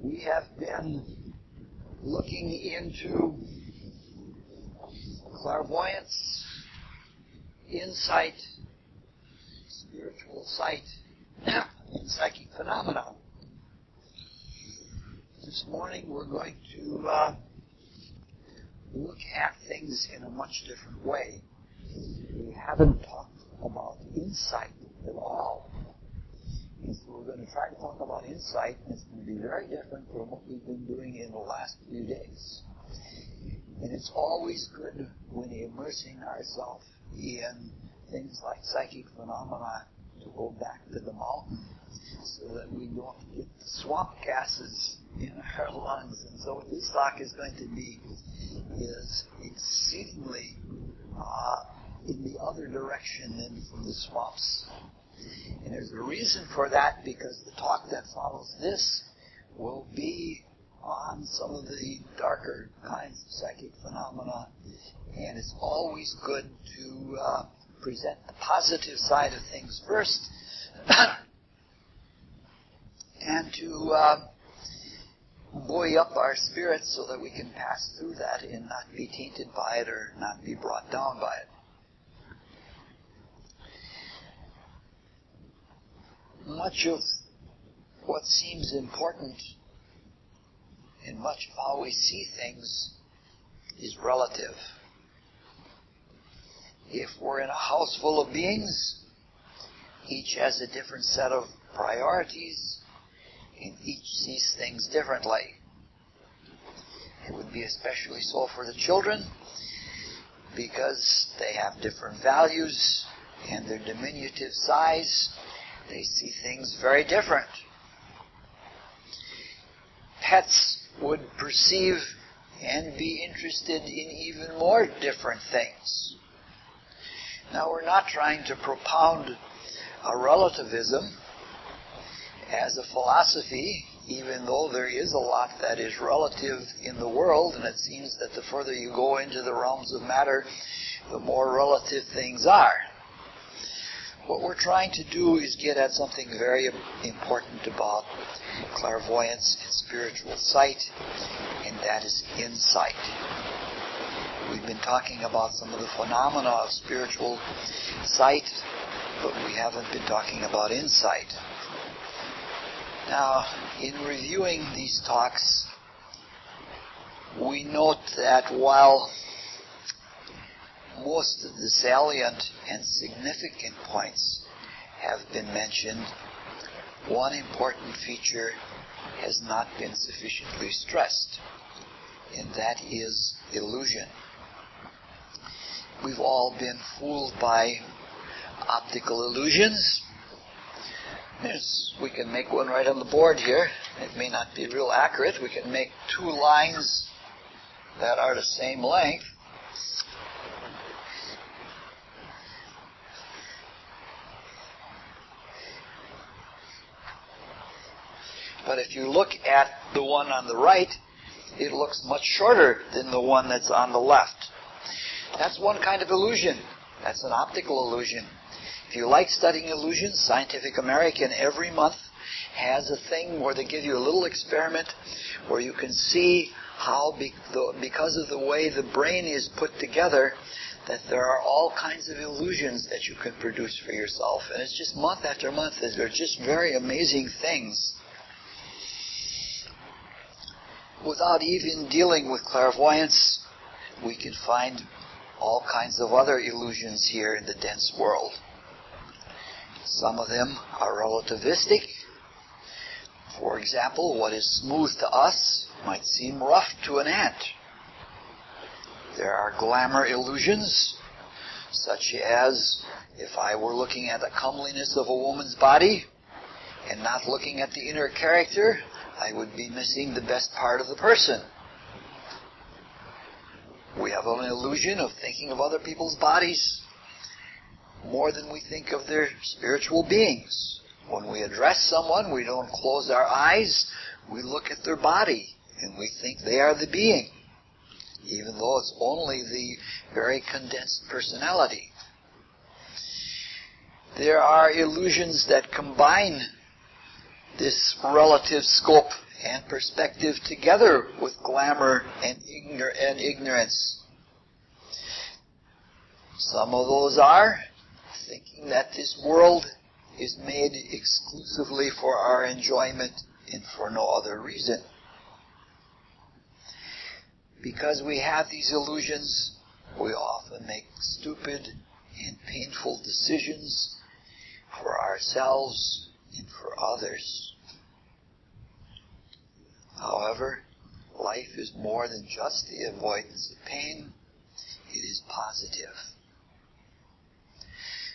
We have been looking into clairvoyance, insight, spiritual sight, and psychic phenomena. This morning we're going to look at things in a much different way. We haven't talked about insight at all. And so we're going to try to talk about insight, and it's going to be very different from what we've been doing in the last few days. And it's always good when immersing ourselves in things like psychic phenomena to go back to the mountain so that we don't get the swamp gases in our lungs. And so what this talk is going to be is exceedingly in the other direction than from the swamps. And there's a reason for that, because the talk that follows this will be on some of the darker kinds of psychic phenomena, and it's always good to present the positive side of things first and to buoy up our spirits so that we can pass through that and not be tainted by it or not be brought down by it. Much of what seems important and much of how we see things is relative. If we're in a house full of beings, each has a different set of priorities, and each sees things differently. It would be especially so for the children, because they have different values and their diminutive size. They see things very different. Pets would perceive and be interested in even more different things. Now, we're not trying to propound a relativism as a philosophy, even though there is a lot that is relative in the world, and it seems that the further you go into the realms of matter, the more relative things are. What we're trying to do is get at something very important about clairvoyance and spiritual sight, and that is insight. We've been talking about some of the phenomena of spiritual sight, but we haven't been talking about insight. Now, in reviewing these talks, we note that while most of the salient and significant points have been mentioned, one important feature has not been sufficiently stressed, and that is illusion. We've all been fooled by optical illusions. We can make one right on the board here. It may not be real accurate. We can make two lines that are the same length. But if you look at the one on the right, it looks much shorter than the one that's on the left. That's one kind of illusion. That's an optical illusion. If you like studying illusions, Scientific American every month has a thing where they give you a little experiment where you can see how, because of the way the brain is put together, that there are all kinds of illusions that you can produce for yourself. And it's just month after month. They're just very amazing things. Without even dealing with clairvoyance, we can find all kinds of other illusions here in the dense world. Some of them are relativistic. For example, what is smooth to us might seem rough to an ant. There are glamour illusions, such as if I were looking at the comeliness of a woman's body and not looking at the inner character, I would be missing the best part of the person. We have an illusion of thinking of other people's bodies more than we think of their spiritual beings. When we address someone, we don't close our eyes. We look at their body, and we think they are the being, even though it's only the very condensed personality. There are illusions that combine this relative scope and perspective together with glamour and ignorance. Some of those are thinking that this world is made exclusively for our enjoyment and for no other reason. Because we have these illusions, we often make stupid and painful decisions for ourselves and for others. However, life is more than just the avoidance of pain. It is positive.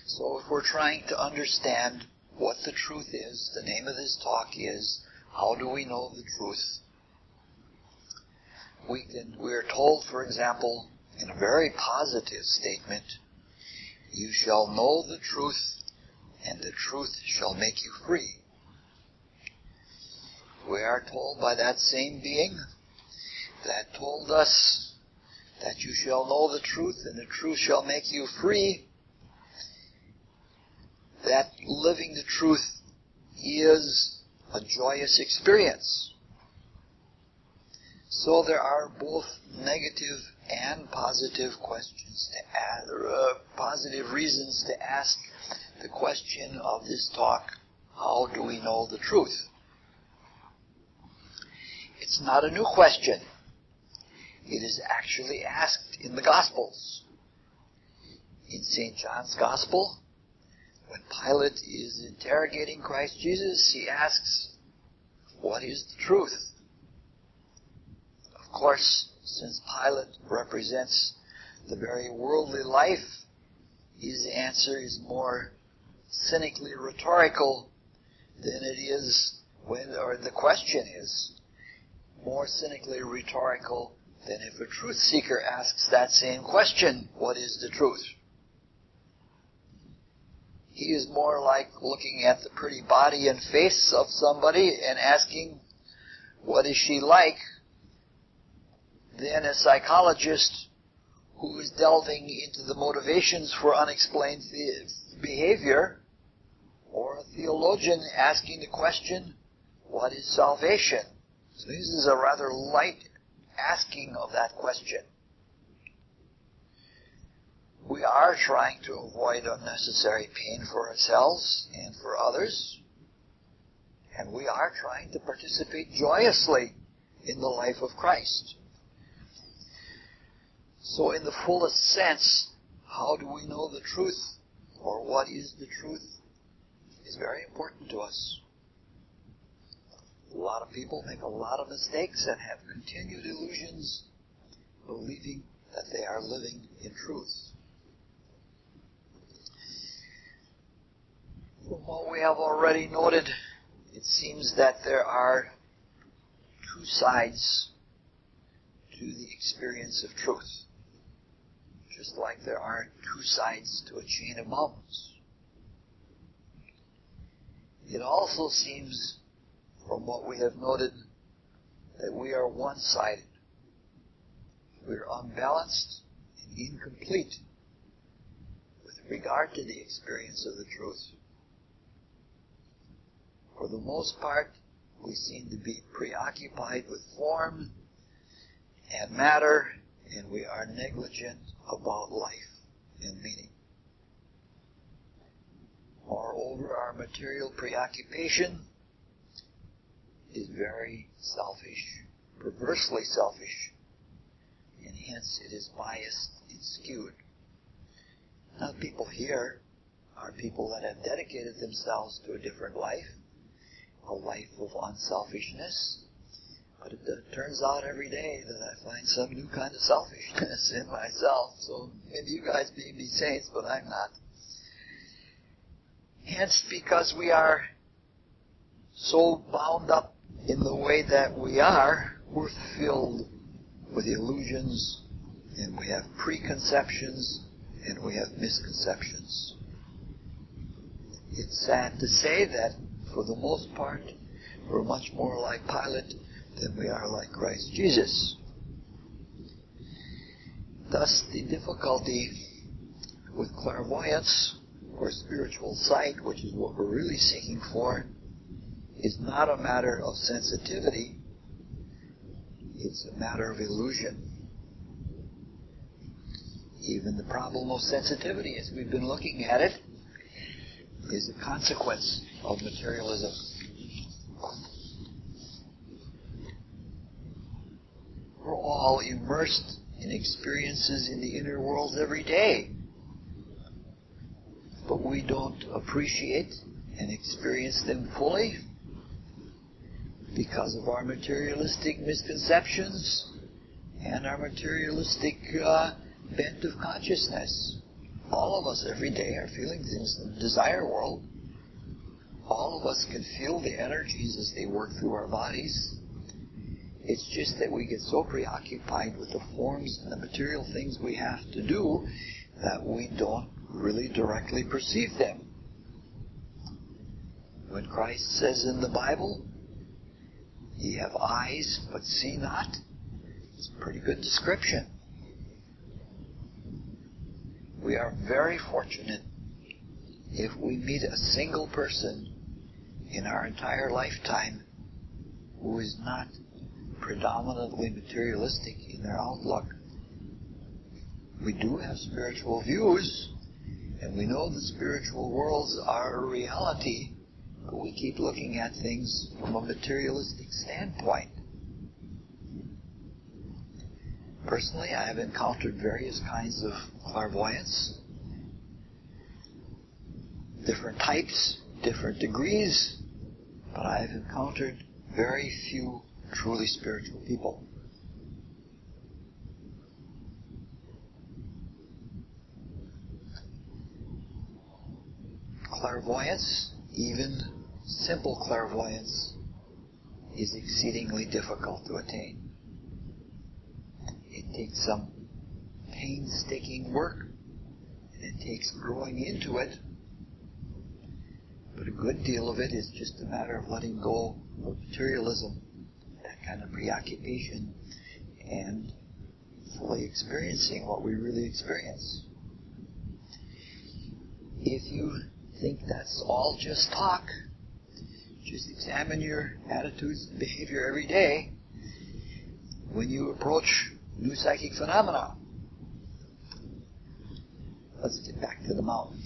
So if we're trying to understand what the truth is, the name of this talk is, how do we know the truth? We are told, for example, in a very positive statement, you shall know the truth, and the truth shall make you free. We are told by that same being that told us that you shall know the truth, and the truth shall make you free, that living the truth is a joyous experience. So there are both negative and positive questions to ask, positive reasons to ask the question of this talk, how do we know the truth? It's not a new question. It is actually asked in the Gospels. In St. John's Gospel, when Pilate is interrogating Christ Jesus, he asks, what is the truth? Of course, since Pilate represents the very worldly life, his answer is more cynically rhetorical than it is or the question is more cynically rhetorical than if a truth seeker asks that same question, what is the truth? He is more like looking at the pretty body and face of somebody and asking, what is she like? Than a psychologist who is delving into the motivations for unexplained behavior, or a theologian asking the question, what is salvation? So this is a rather light asking of that question. We are trying to avoid unnecessary pain for ourselves and for others, and we are trying to participate joyously in the life of Christ. So in the fullest sense, how do we know the truth, or what is the truth, is very important to us. A lot of people make a lot of mistakes and have continued illusions, believing that they are living in truth. From what we have already noted, it seems that there are two sides to the experience of truth, just like there are two sides to a chain of mountains. It also seems, from what we have noted, that we are one-sided. We are unbalanced and incomplete with regard to the experience of the truth. For the most part, we seem to be preoccupied with form and matter, and we are negligent about life and meaning. Moreover, our material preoccupation is very selfish, perversely selfish, and hence it is biased and skewed. Now, people here are people that have dedicated themselves to a different life, a life of unselfishness, but it turns out every day that I find some new kind of selfishness in myself. So maybe you guys may be saints, but I'm not. Hence, because we are so bound up in the way that we are, we're filled with illusions, and we have preconceptions, and we have misconceptions. It's sad to say that, for the most part, we're much more like Pilate than we are like Christ Jesus. Thus, the difficulty with clairvoyance, or spiritual sight, which is what we're really seeking for, is not a matter of sensitivity, it's a matter of illusion. Even the problem of sensitivity, as we've been looking at it, is a consequence of materialism. We're all immersed in experiences in the inner world every day, but we don't appreciate and experience them fully because of our materialistic misconceptions and our materialistic bent of consciousness. All of us every day are feeling things in the desire world. All of us can feel the energies as they work through our bodies. It's just that we get so preoccupied with the forms and the material things we have to do that we don't really directly perceive them. When Christ says in the Bible, "Ye have eyes but see not," it's a pretty good description. We are very fortunate if we meet a single person in our entire lifetime who is not predominantly materialistic in their outlook. We do have spiritual views, and we know the spiritual worlds are a reality, but we keep looking at things from a materialistic standpoint. Personally, I have encountered various kinds of clairvoyance, different types, different degrees, but I have encountered very few truly spiritual people. Clairvoyance, even simple clairvoyance, is exceedingly difficult to attain. It takes some painstaking work, and it takes growing into it, but a good deal of it is just a matter of letting go of materialism, that kind of preoccupation, and fully experiencing what we really experience. If you think that's all just talk, just examine your attitudes and behavior every day when you approach new psychic phenomena. Let's get back to the mountain.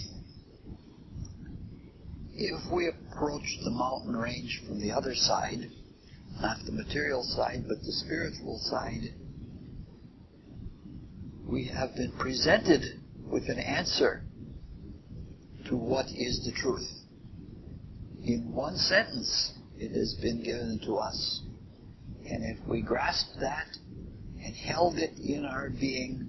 If we approach the mountain range from the other side, not the material side, but the spiritual side, we have been presented with an answer to what is the truth. In one sentence, it has been given to us. And if we grasp that and held it in our being,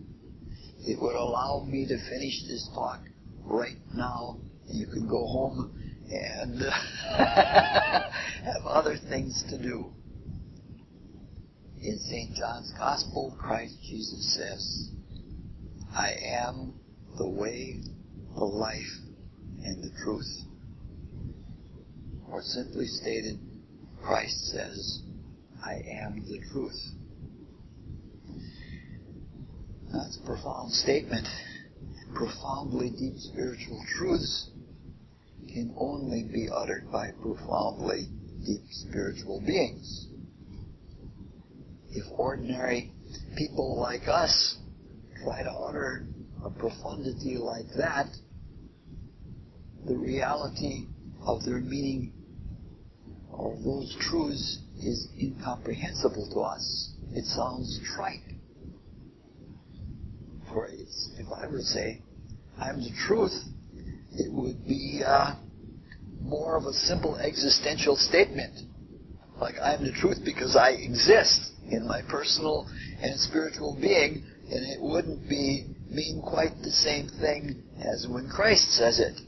it would allow me to finish this talk right now. You can go home and have other things to do. In St. John's Gospel, Christ Jesus says, "I am the way, the life, and the truth." Or simply stated, Christ says, "I am the truth." That's a profound statement. Profoundly deep spiritual truths can only be uttered by profoundly deep spiritual beings. If ordinary people like us try to utter a profundity like that, the reality of their meaning or those truths is incomprehensible to us. It sounds trite. For if I were to say, "I'm the truth," it would be more of a simple existential statement. Like, I'm the truth because I exist in my personal and spiritual being, and it wouldn't mean quite the same thing as when Christ says it.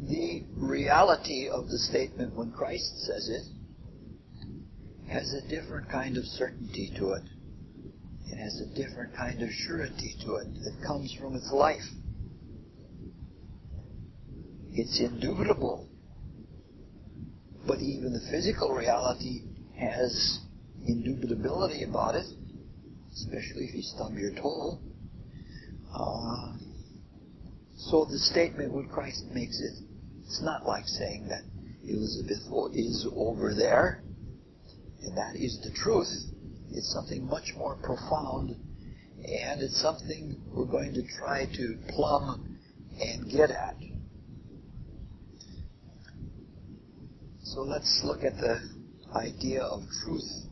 The reality of the statement when Christ says it has a different kind of certainty to it. It has a different kind of surety to it that comes from its life. It's indubitable. But even the physical reality has indubitability about it, especially if you stub your toe. So the statement when Christ makes it, it's not like saying that Elizabeth is over there, and that is the truth. It's something much more profound, and it's something we're going to try to plumb and get at. So let's look at the idea of truth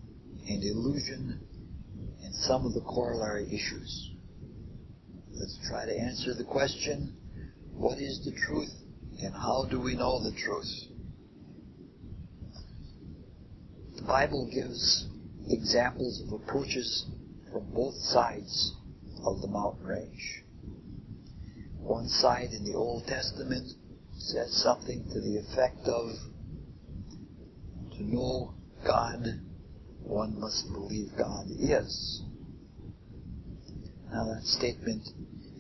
and illusion and some of the corollary issues. Let's try to answer the question, what is the truth and how do we know the truth? The Bible gives examples of approaches from both sides of the mountain range. One side in the Old Testament says something to the effect of, to know God, one must believe God is. Now that statement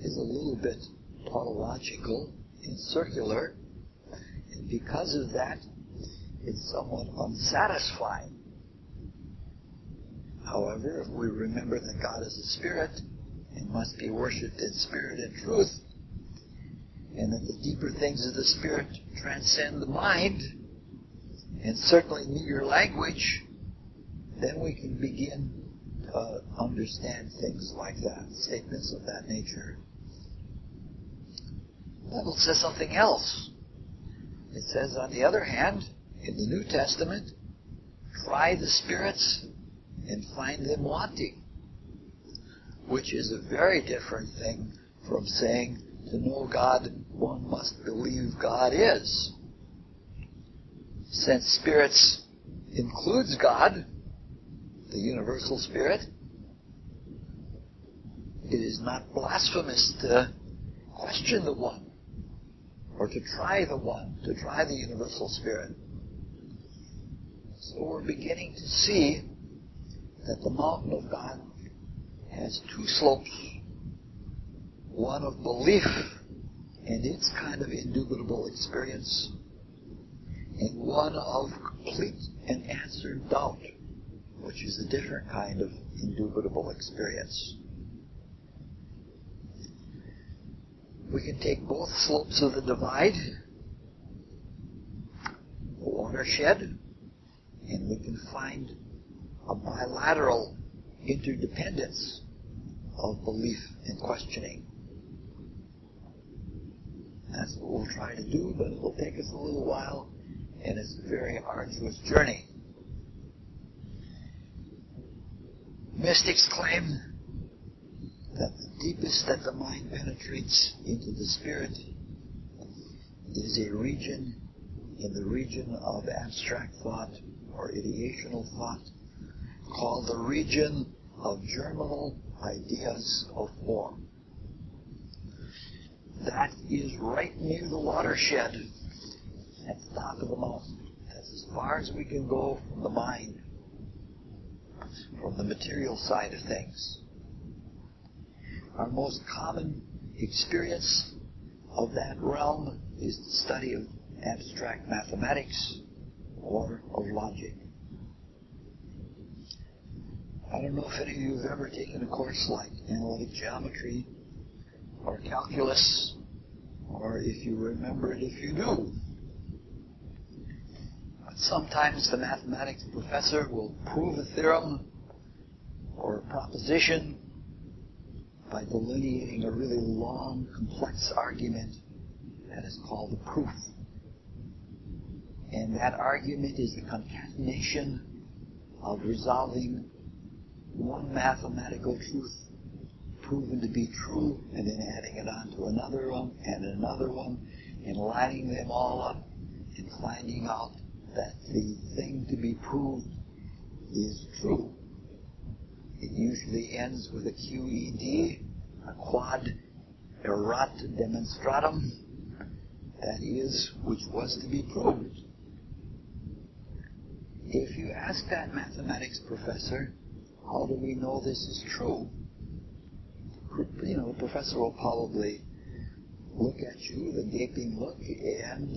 is a little bit tautological and circular, and because of that, it's somewhat unsatisfying. However, if we remember that God is a spirit and must be worshipped in spirit and truth, and that the deeper things of the spirit transcend the mind, and certainly meager language, then we can begin to understand things like that, statements of that nature. The Bible says something else. It says, on the other hand, in the New Testament, try the spirits and find them wanting, which is a very different thing from saying, to know God, one must believe God is. Since spirits includes God, the universal spirit, it is not blasphemous to question the one, or to try the one, to try the universal spirit. So we're beginning to see that the mountain of God has two slopes, one of belief and its kind of indubitable experience, and one of complete and answered doubt, which is a different kind of indubitable experience. We can take both slopes of the divide, the watershed, and we can find a bilateral interdependence of belief and questioning. That's what we'll try to do, but it'll take us a little while, and it's a very arduous journey. Mystics claim that the deepest that the mind penetrates into the spirit is a region in the region of abstract thought or ideational thought called the region of germinal ideas of form. That is right near the watershed at the top of the mountain. That's as far as we can go from the mind, from the material side of things. Our most common experience of that realm is the study of abstract mathematics or of logic. I don't know if any of you have ever taken a course like analytic geometry or calculus, or if you remember it if you do. But sometimes the mathematics professor will prove a theorem or a proposition by delineating a really long, complex argument that is called a proof. And that argument is the concatenation of resolving one mathematical truth proven to be true, and then adding it on to another one, and lining them all up, and finding out that the thing to be proved is true. It usually ends with a QED, a quad erat demonstratum, that is, which was to be proved. If you ask that mathematics professor, how do we know this is true? The professor will probably look at you with a gaping look and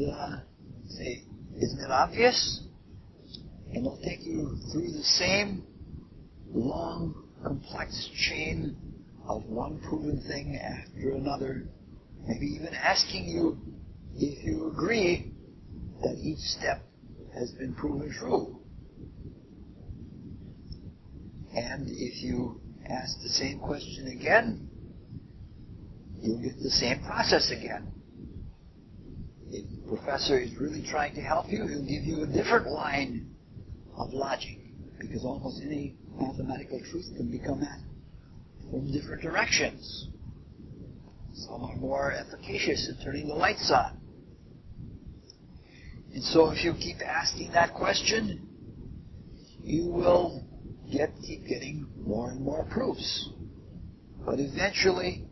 say, isn't it obvious? And he'll take you through the same long, complex chain of one proven thing after another, maybe even asking you if you agree that each step has been proven true. And if you ask the same question again, you'll get the same process again. If the professor is really trying to help you, he'll give you a different line of logic, because almost any mathematical truth can be come at from different directions. Some are more efficacious in turning the lights on. And so if you keep asking that question, you will keep getting more and more proofs. But eventually,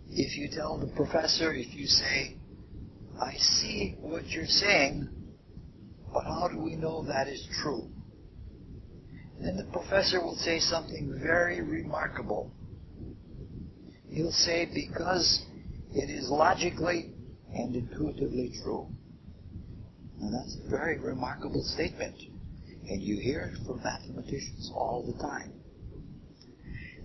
if you tell the professor, if you say, I see what you're saying, but how do we know that is true? Then the professor will say something very remarkable. He'll say, because it is logically and intuitively true. And that's a very remarkable statement. And you hear it from mathematicians all the time.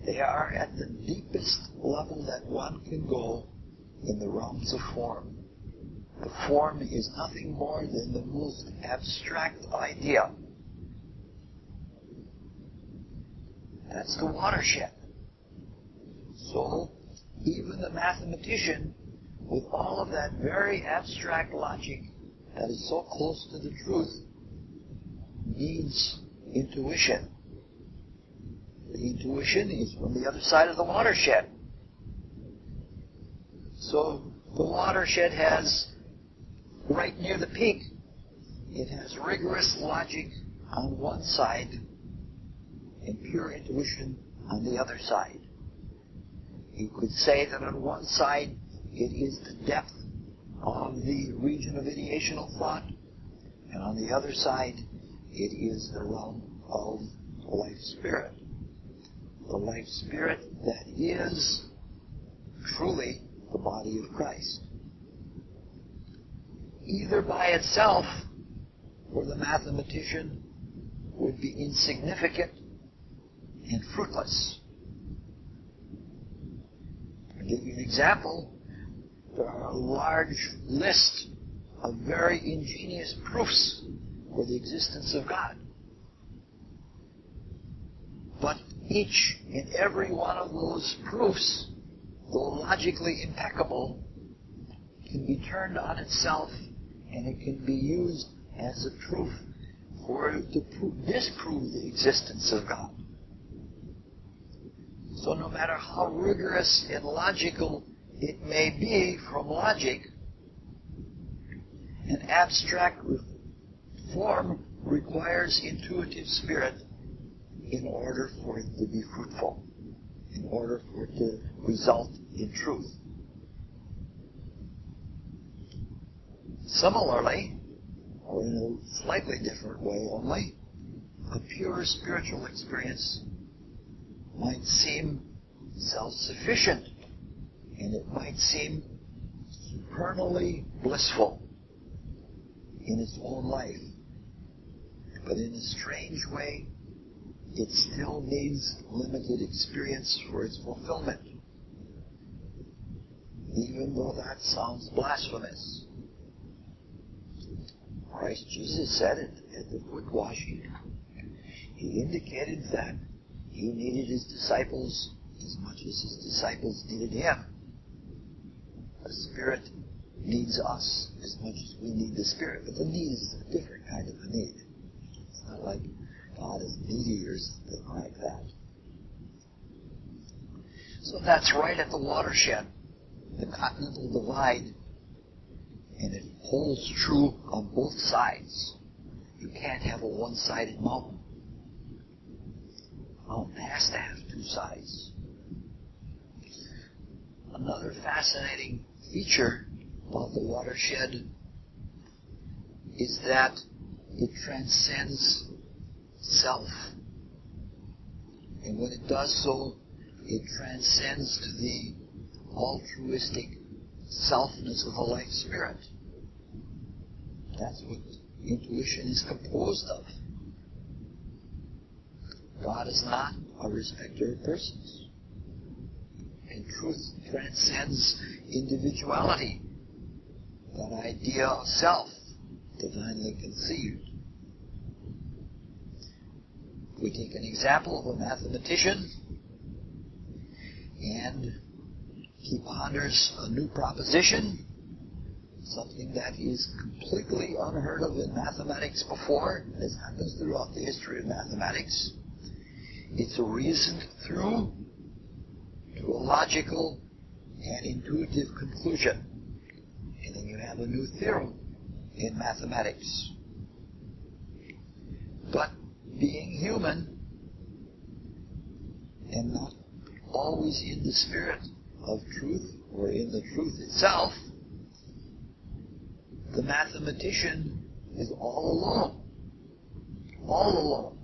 They are at the deepest level that one can go in the realms of form. The form is nothing more than the most abstract idea. That's the watershed. So, even the mathematician, with all of that very abstract logic that is so close to the truth, needs intuition. The intuition is from the other side of the watershed. So, the watershed has, right near the peak, it has rigorous logic on one side and pure intuition on the other side. You could say that on one side it is the depth of the region of ideational thought, and on the other side it is the realm of the life spirit. The life spirit that is truly the body of Christ. Either by itself, for the mathematician, would be insignificant and fruitless. To give you an example, there are a large list of very ingenious proofs for the existence of God. But each and every one of those proofs, though logically impeccable, can be turned on itself, and it can be used as a proof to disprove the existence of God. So no matter how rigorous and logical it may be from logic, an abstract form requires intuitive spirit in order for it to be fruitful, in order for it to result in truth. Similarly, or in a slightly different way only, a pure spiritual experience might seem self-sufficient, and it might seem supernally blissful in its own life. But in a strange way, it still needs limited experience for its fulfillment, even though that sounds blasphemous. Christ Jesus said it at the foot washing. He indicated that he needed his disciples as much as his disciples needed him. The Spirit needs us as much as we need the Spirit, but the need is a different kind of a need. It's not like God is needy or something like that. So that's right at the watershed, the continental divide, and it holds true on both sides. You can't have a one-sided mountain. A mountain has to have two sides. Another fascinating feature about the watershed is that it transcends self. And when it does so, it transcends to the altruistic selfness of the life spirit. That's what intuition is composed of. God is not a respecter of persons. And truth transcends individuality, that idea of self, divinely conceived. We take an example of a mathematician, and he ponders a new proposition, something that is completely unheard of in mathematics before. This happens throughout the history of mathematics. It's reasoned through to a logical and intuitive conclusion. And then you have a new theorem in mathematics. But being human and not always in the spirit of truth or in the truth itself, the mathematician is all alone. All alone.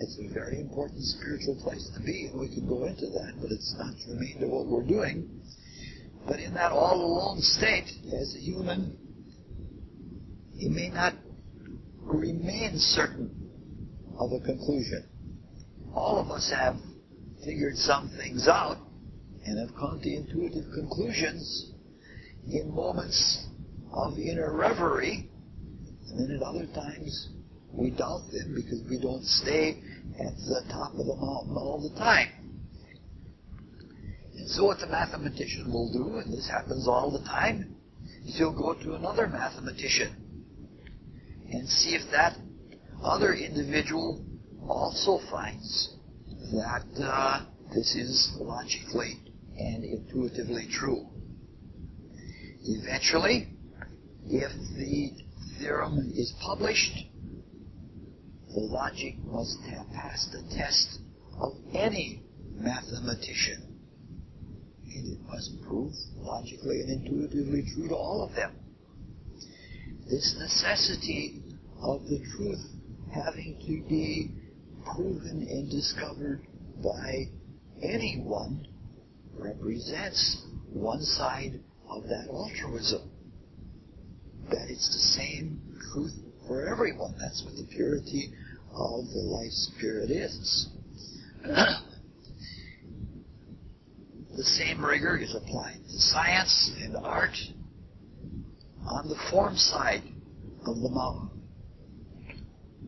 It's a very important spiritual place to be, and we can go into that, but it's not germane to what we're doing. But in that all alone state, as a human, he may not remain certain of a conclusion. All of us have figured some things out and have come to intuitive conclusions in moments of inner reverie, and then at other times we doubt them because we don't stay at the top of the mountain all the time. And so what the mathematician will do, and this happens all the time, is he'll go to another mathematician and see if that other individual also finds that this is logically and intuitively true. Eventually, if the theorem is published, the logic must have passed the test of any mathematician. And it must prove logically and intuitively true to all of them. This necessity of the truth having to be proven and discovered by anyone represents one side of that altruism. That it's the same truth for everyone. That's what the purity of the life spirit is. The same rigor is applied to science and art on the form side of the mountain.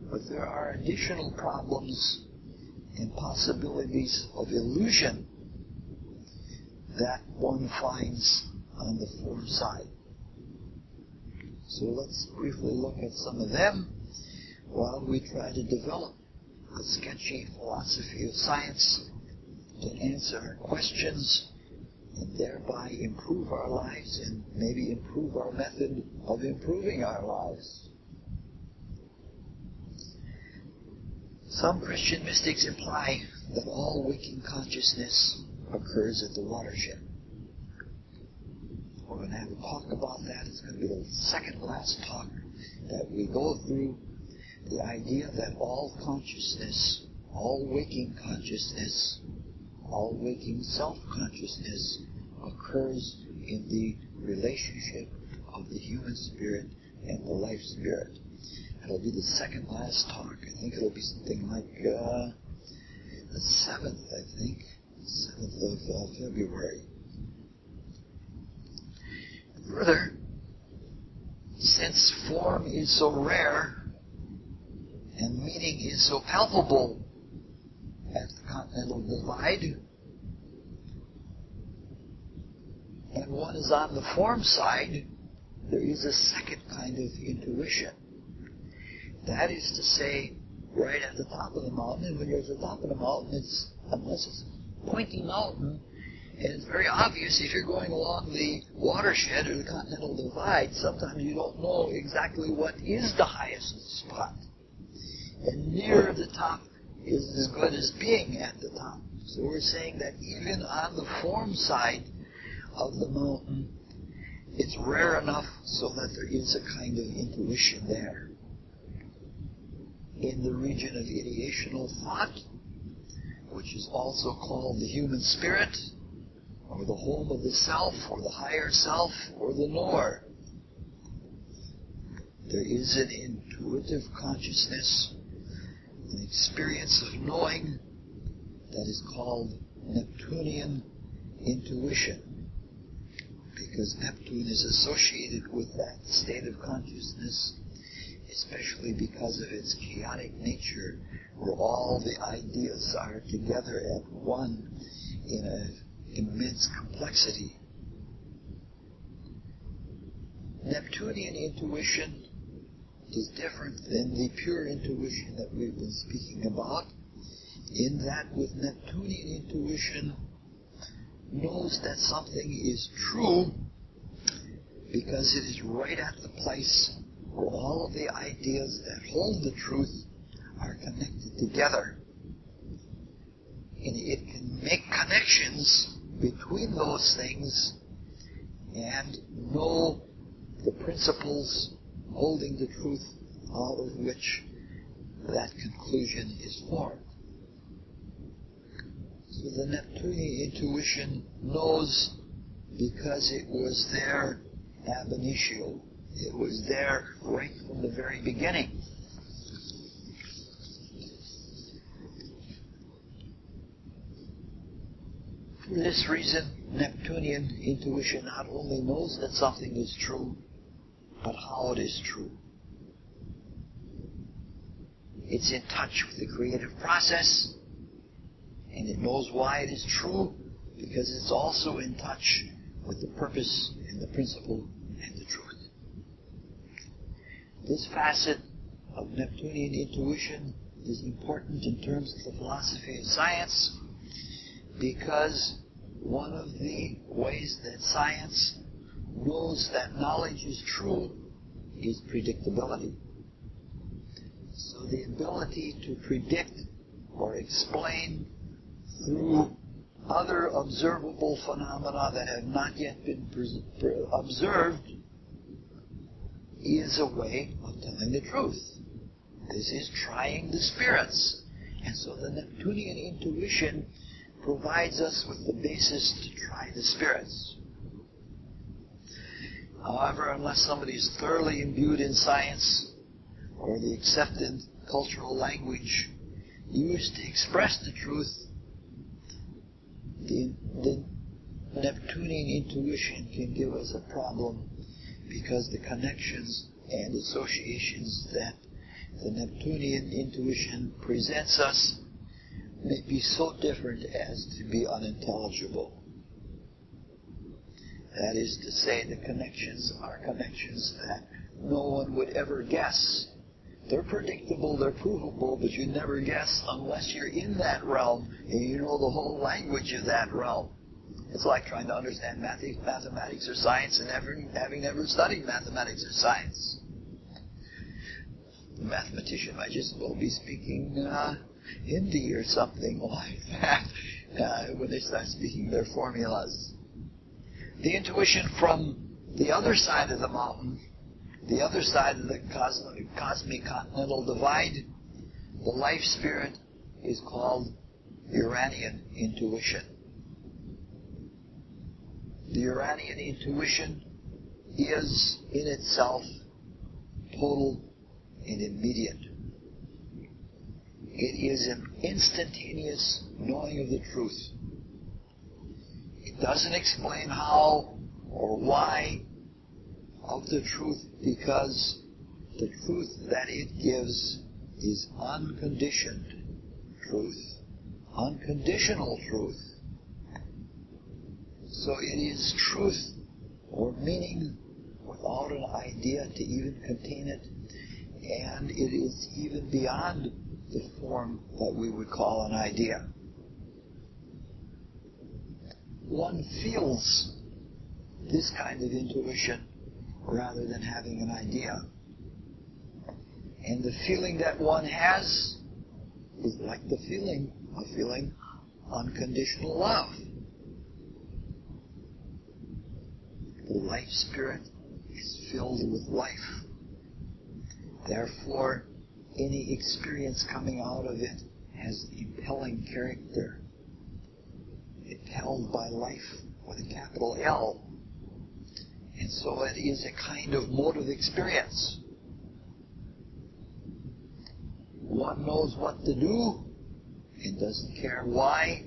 But there are additional problems and possibilities of illusion that one finds on the form side. So let's briefly look at some of them while we try to develop a sketchy philosophy of science to answer our questions and thereby improve our lives and maybe improve our method of improving our lives. Some Christian mystics imply that all waking consciousness occurs at the watershed. We're going to have a talk about that. It's going to be the second last talk that we go through. The idea that all consciousness, all waking consciousness, all waking self-consciousness occurs in the relationship of the human spirit and the life spirit. It'll be the second last talk. I think it'll be something like the 7th, 7th of February. Further, since form is so rare and meaning is so palpable at the continental divide, and one is on the form side, there is a second kind of intuition. That is to say, right at the top of the mountain, and when you're at the top of the mountain, unless it's a pointy mountain, and it's very obvious if you're going along the watershed or the continental divide, sometimes you don't know exactly what is the highest spot. And near the top is as good as being at the top. So we're saying that even on the form side of the mountain, it's rare enough so that there is a kind of intuition there. In the region of ideational thought, which is also called the human spirit, or the home of the self, or the higher self, or the knower, there is an intuitive consciousness, an experience of knowing that is called Neptunian intuition, because Neptune is associated with that state of consciousness, especially because of its chaotic nature, where all the ideas are together at one in an immense complexity. Neptunian intuition is different than the pure intuition that we've been speaking about, in that with Neptunian intuition knows that something is true because it is right at the place where all of the ideas that hold the truth are connected together. And it can make connections between those things and know the principles holding the truth out of which that conclusion is formed. So the Neptunian intuition knows because it was there ab initio. It was there right from the very beginning. For this reason, Neptunian intuition not only knows that something is true, but how it is true. It's in touch with the creative process, and it knows why it is true, because it's also in touch with the purpose and the principle and the truth. This facet of Neptunian intuition is important in terms of the philosophy of science, because one of the ways that science knows that knowledge is true is predictability. So the ability to predict or explain through other observable phenomena that have not yet been observed is a way of telling the truth. This is trying the spirits. And so the Neptunian intuition provides us with the basis to try the spirits. However, unless somebody is thoroughly imbued in science or the accepted cultural language used to express the truth, the Neptunian intuition can give us a problem, because the connections and associations that the Neptunian intuition presents us may be so different as to be unintelligible. That is to say, the connections are connections that no one would ever guess. They're predictable, they're provable, but you never guess unless you're in that realm and you know the whole language of that realm. It's like trying to understand mathematics or science and having never studied mathematics or science. The mathematician might just well be speaking Hindi or something like that when they start speaking their formulas. The intuition from the other side of the mountain, the other side of the cosmic continental divide, the life spirit is called Uranian intuition. The Uranian intuition is in itself total and immediate. It is an instantaneous knowing of the truth. It doesn't explain how or why of the truth, because the truth that it gives is unconditioned truth, unconditional truth. So it is truth or meaning without an idea to even contain it, and it is even beyond the form that we would call an idea. One feels this kind of intuition rather than having an idea. And the feeling that one has is like the feeling of feeling unconditional love. The life spirit is filled with life. Therefore, any experience coming out of it has impelling character, impelled by life with a capital L. And so it is a kind of motive experience. One knows what to do and doesn't care why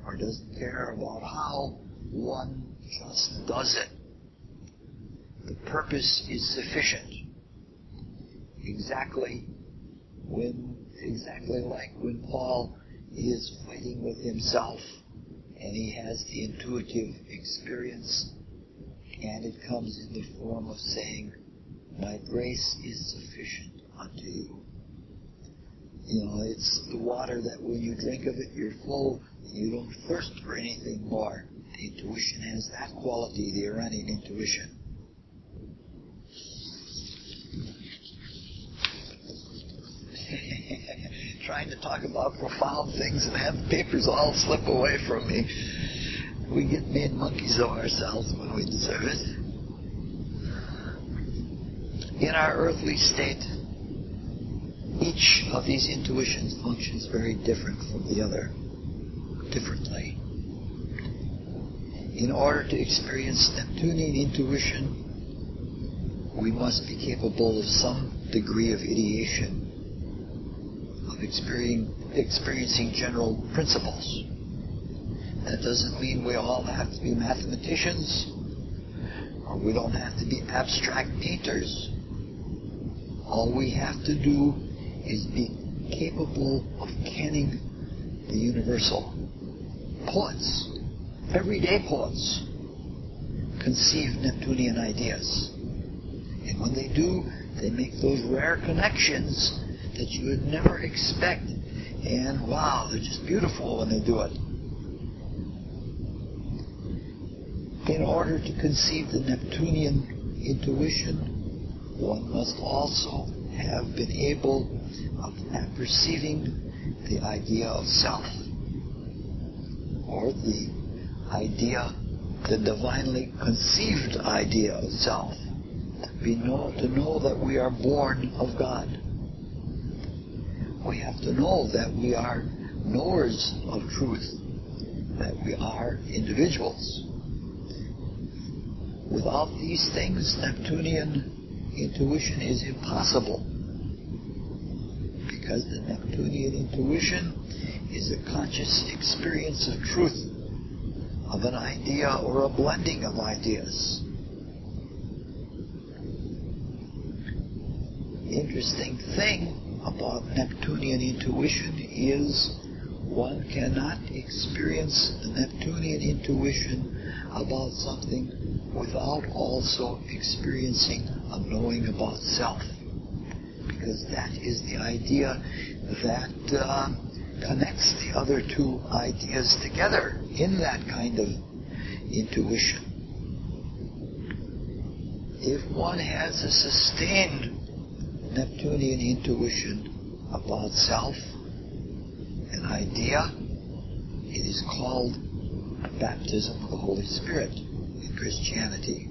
or doesn't care about how, one just does it. The purpose is sufficient. Exactly like when Paul is fighting with himself and he has the intuitive experience, and it comes in the form of saying, my grace is sufficient unto you. You know, it's the water that when you drink of it, you're full, you don't thirst for anything more. The intuition has that quality, the Iranian intuition. Trying to talk about profound things and have the papers all slip away from me. We get made monkeys of ourselves when we deserve it. In our earthly state, each of these intuitions functions very different from the other, differently. In order to experience Neptunian intuition, we must be capable of some degree of ideation, of experiencing general principles. That doesn't mean we all have to be mathematicians, or we don't have to be abstract painters. All we have to do is be capable of kenning the universal. Poets, everyday poets, conceive Neptunian ideas. And when they do, they make those rare connections that you would never expect. And wow, they're just beautiful when they do it. In order to conceive the Neptunian intuition, one must also have been able of perceiving the idea of self, or the divinely conceived idea of self, to know that we are born of God. We have to know that we are knowers of truth, that we are individuals. Without these things, Neptunian intuition is impossible, because the Neptunian intuition is a conscious experience of truth, of an idea or a blending of ideas. Interesting thing about Neptunian intuition is one cannot experience the Neptunian intuition about something without also experiencing a knowing about self, because that is the idea that connects the other two ideas together in that kind of intuition. If one has a sustained Neptunian intuition about self, an idea, it is called baptism of the Holy Spirit in Christianity.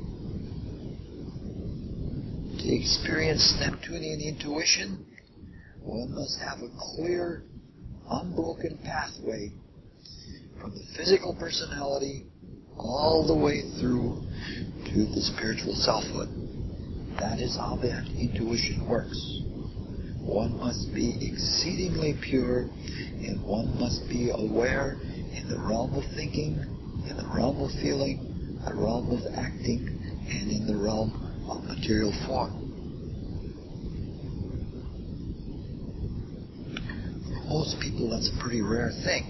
To experience Neptunian intuition, one must have a clear, unbroken pathway from the physical personality all the way through to the spiritual selfhood. That is how that intuition works. One must be exceedingly pure, and one must be aware in the realm of thinking, in the realm of feeling, the realm of acting, and in the realm of material form. For most people, that's a pretty rare thing.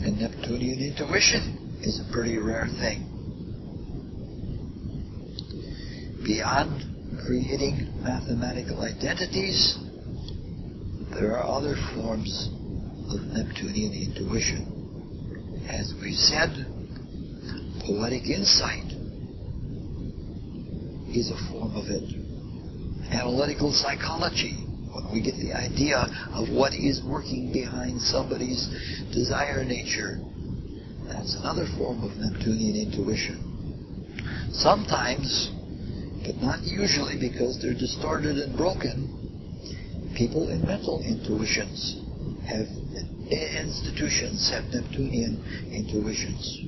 And Neptunian intuition is a pretty rare thing. Beyond creating mathematical identities, there are other forms of Neptunian intuition. As we've said, poetic insight is a form of it. Analytical psychology, when we get the idea of what is working behind somebody's desire nature, that's another form of Neptunian intuition. Sometimes, but not usually, because they're distorted and broken, people in mental institutions have Neptunian intuitions.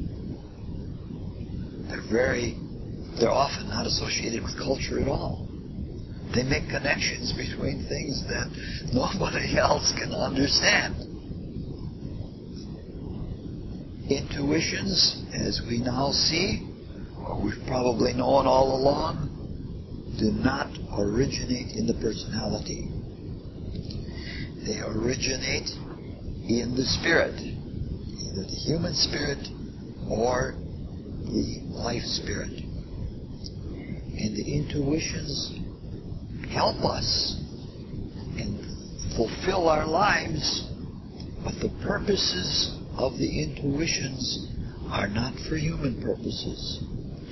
They're often not associated with culture at all. They make connections between things that nobody else can understand. intuitions, as we now see, or we've probably known all along, do not originate in the personality. They originate in the spirit, either the human spirit or the life spirit. And the intuitions help us and fulfill our lives, but the purposes of the intuitions are not for human purposes.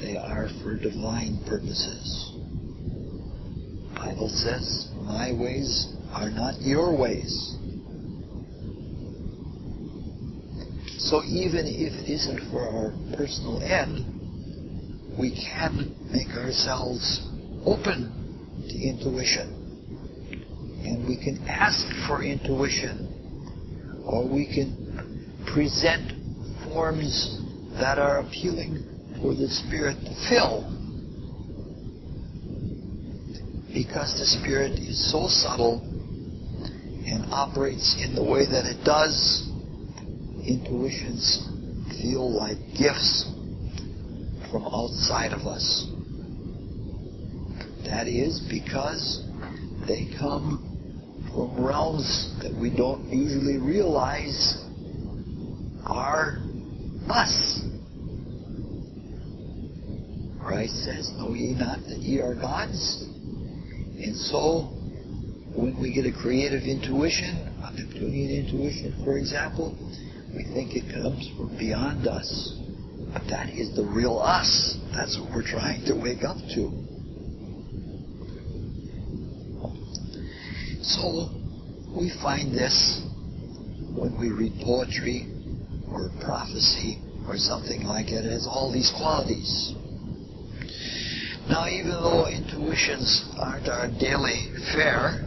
They are for divine purposes. The Bible says, my ways are not your ways. So even if it isn't for our personal end, we can make ourselves open to intuition. And we can ask for intuition, or we can present forms that are appealing for the Spirit to fill. Because the Spirit is so subtle and operates in the way that it does, intuitions feel like gifts from outside of us. That is because they come from realms that we don't usually realize are us. Christ says, know ye not that ye are gods? And so, when we get a creative intuition, a Neptunian intuition, for example, we think it comes from beyond us. But that is the real us. That's what we're trying to wake up to. So, we find this when we read poetry or prophecy or something like it. It has all these qualities. Now, even though intuitions aren't our daily fare,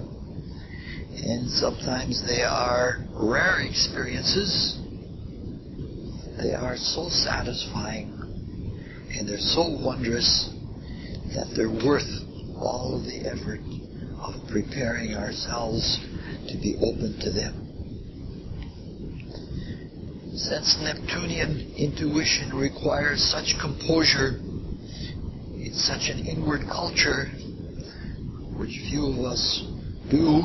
and sometimes they are rare experiences, they are so satisfying and they're so wondrous that they're worth all of the effort of preparing ourselves to be open to them. Since Neptunian intuition requires such composure, it's such an inward culture, which few of us do,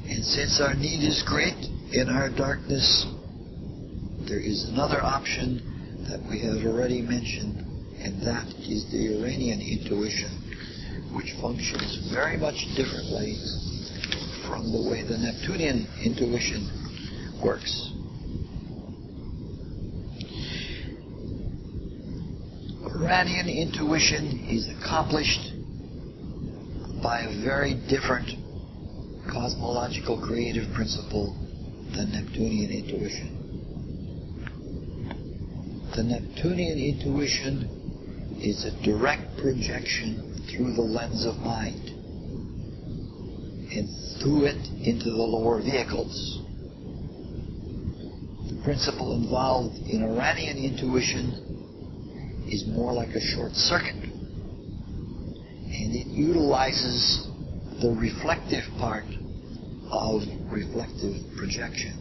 and since our need is great in our darkness, there is another option that we have already mentioned, and that is the Uranian intuition, which functions very much differently from the way the Neptunian intuition works. Uranian intuition is accomplished by a very different cosmological creative principle than Neptunian intuition. The Neptunian intuition is a direct projection through the lens of mind and through it into the lower vehicles. The principle involved in Uranian intuition is more like a short circuit, and it utilizes the reflective part of reflective projection.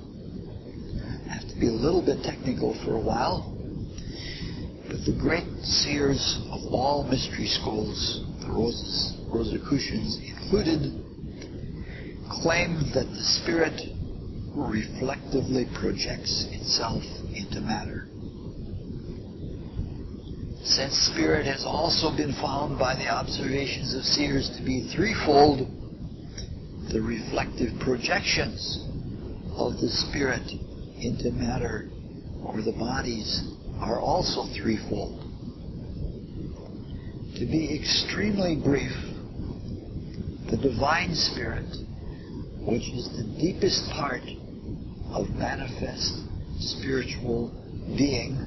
I have to be a little bit technical for a while, but the great seers of all mystery schools, the Rosicrucians included, claim that the spirit reflectively projects itself into matter. Since spirit has also been found by the observations of seers to be threefold, the reflective projections of the spirit into matter or the bodies are also threefold. To be extremely brief, the divine spirit, which is the deepest part of manifest spiritual being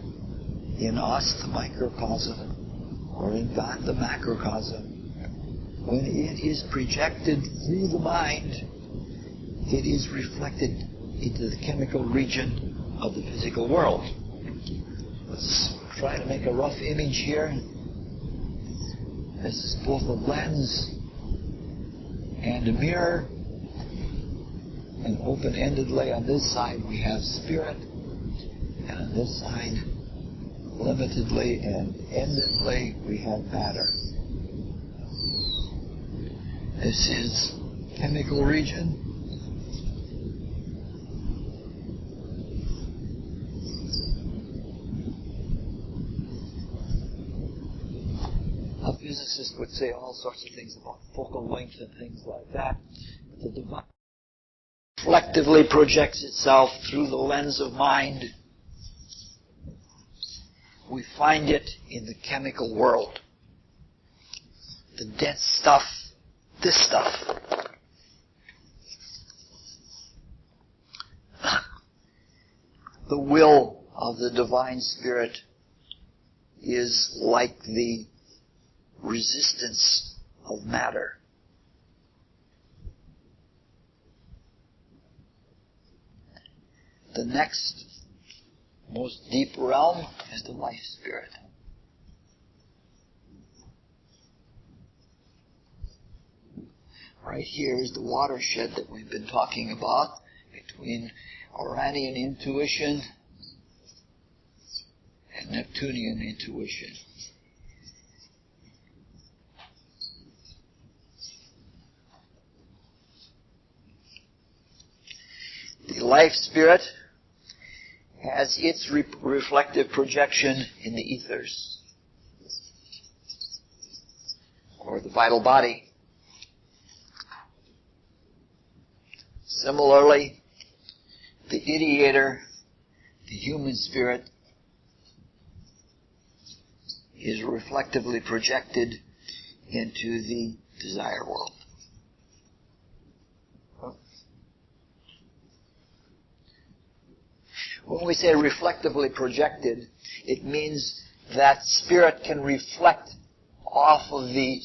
in us, the microcosm, or in God, the macrocosm, when it is projected through the mind, it is reflected into the chemical region of the physical world. Let's try to make a rough image here. This is both a lens and a mirror. And open-endedly on this side we have spirit, and on this side, limitedly and endlessly, we have matter. This is chemical region. A physicist would say all sorts of things about focal length and things like that. But the divine reflectively projects itself through the lens of mind. We find it in the chemical world. The dense stuff, this stuff. The will of the divine spirit is like the resistance of matter. The next most deep realm is the life spirit. Right here is the watershed that we've been talking about between Uranian intuition and Neptunian intuition. The life spirit has its reflective projection in the ethers, or the vital body. Similarly, the ideator, the human spirit, is reflectively projected into the desire world. When we say reflectively projected, it means that spirit can reflect off of the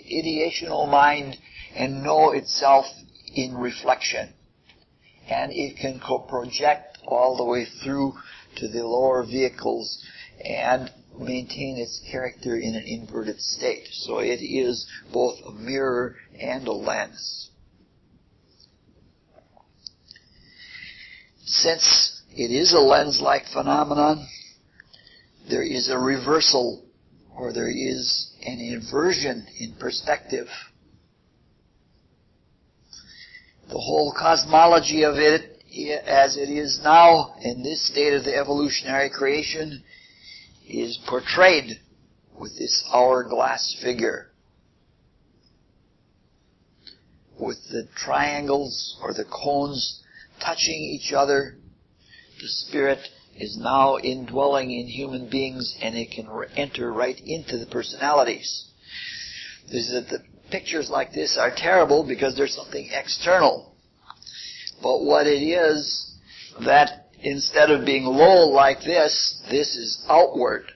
ideational mind and know itself in reflection. And it can project all the way through to the lower vehicles and maintain its character in an inverted state. So it is both a mirror and a lens. Since it is a lens-like phenomenon, there is a reversal, or there is an inversion in perspective. The whole cosmology of it, as it is now in this state of the evolutionary creation, is portrayed with this hourglass figure, with the triangles or the cones touching each other. The spirit is now indwelling in human beings, and it can enter right into the personalities. The pictures like this are terrible because there's something external. But what it is, that instead of being low like this is outward.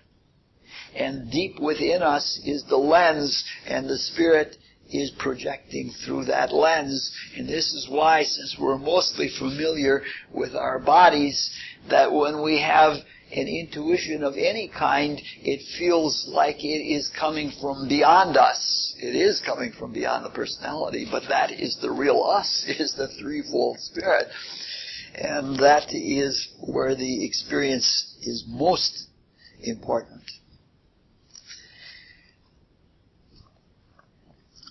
And deep within us is the lens, and the spirit is projecting through that lens. And this is why, since we're mostly familiar with our bodies, that when we have an intuition of any kind, it feels like it is coming from beyond us. It is coming from beyond the personality, but that is the real us, is the threefold spirit. And that is where the experience is most important.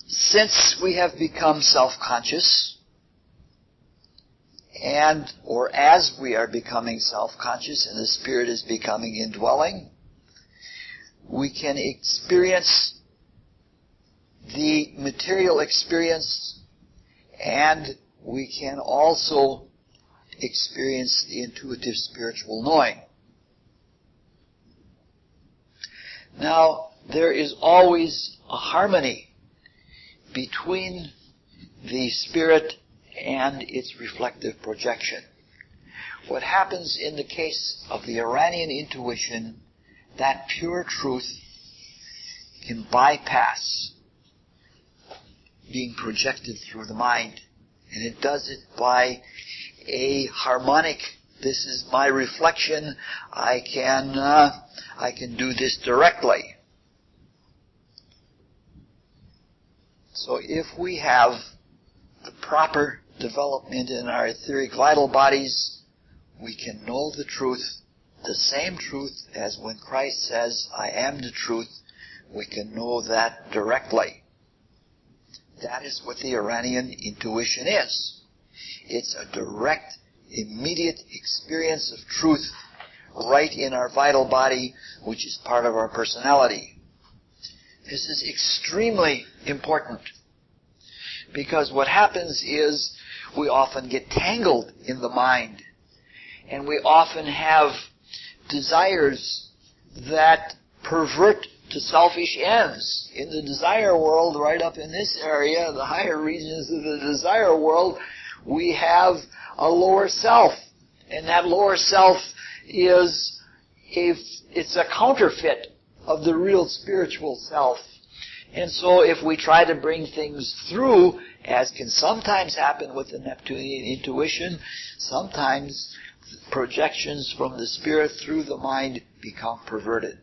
Since we have become self-conscious, or as we are becoming self-conscious and the spirit is becoming indwelling, we can experience the material experience, and we can also experience the intuitive spiritual knowing. Now, there is always a harmony between the spirit and its reflective projection. What happens in the case of the Iranian intuition, that pure truth can bypass being projected through the mind. And it does it by a harmonic, this is my reflection, I can do this directly. So if we have the proper development in our etheric vital bodies, we can know the truth, the same truth as when Christ says, I am the truth, we can know that directly. That is what the Iranian intuition is. It's a direct, immediate experience of truth right in our vital body, which is part of our personality. This is extremely important, because what happens is we often get tangled in the mind, and we often have desires that pervert to selfish ends. In the desire world, right up in this area, the higher regions of the desire world, we have a lower self. And that lower self it's a counterfeit of the real spiritual self. And so if we try to bring things through, as can sometimes happen with the Neptunian intuition, sometimes projections from the spirit through the mind become perverted.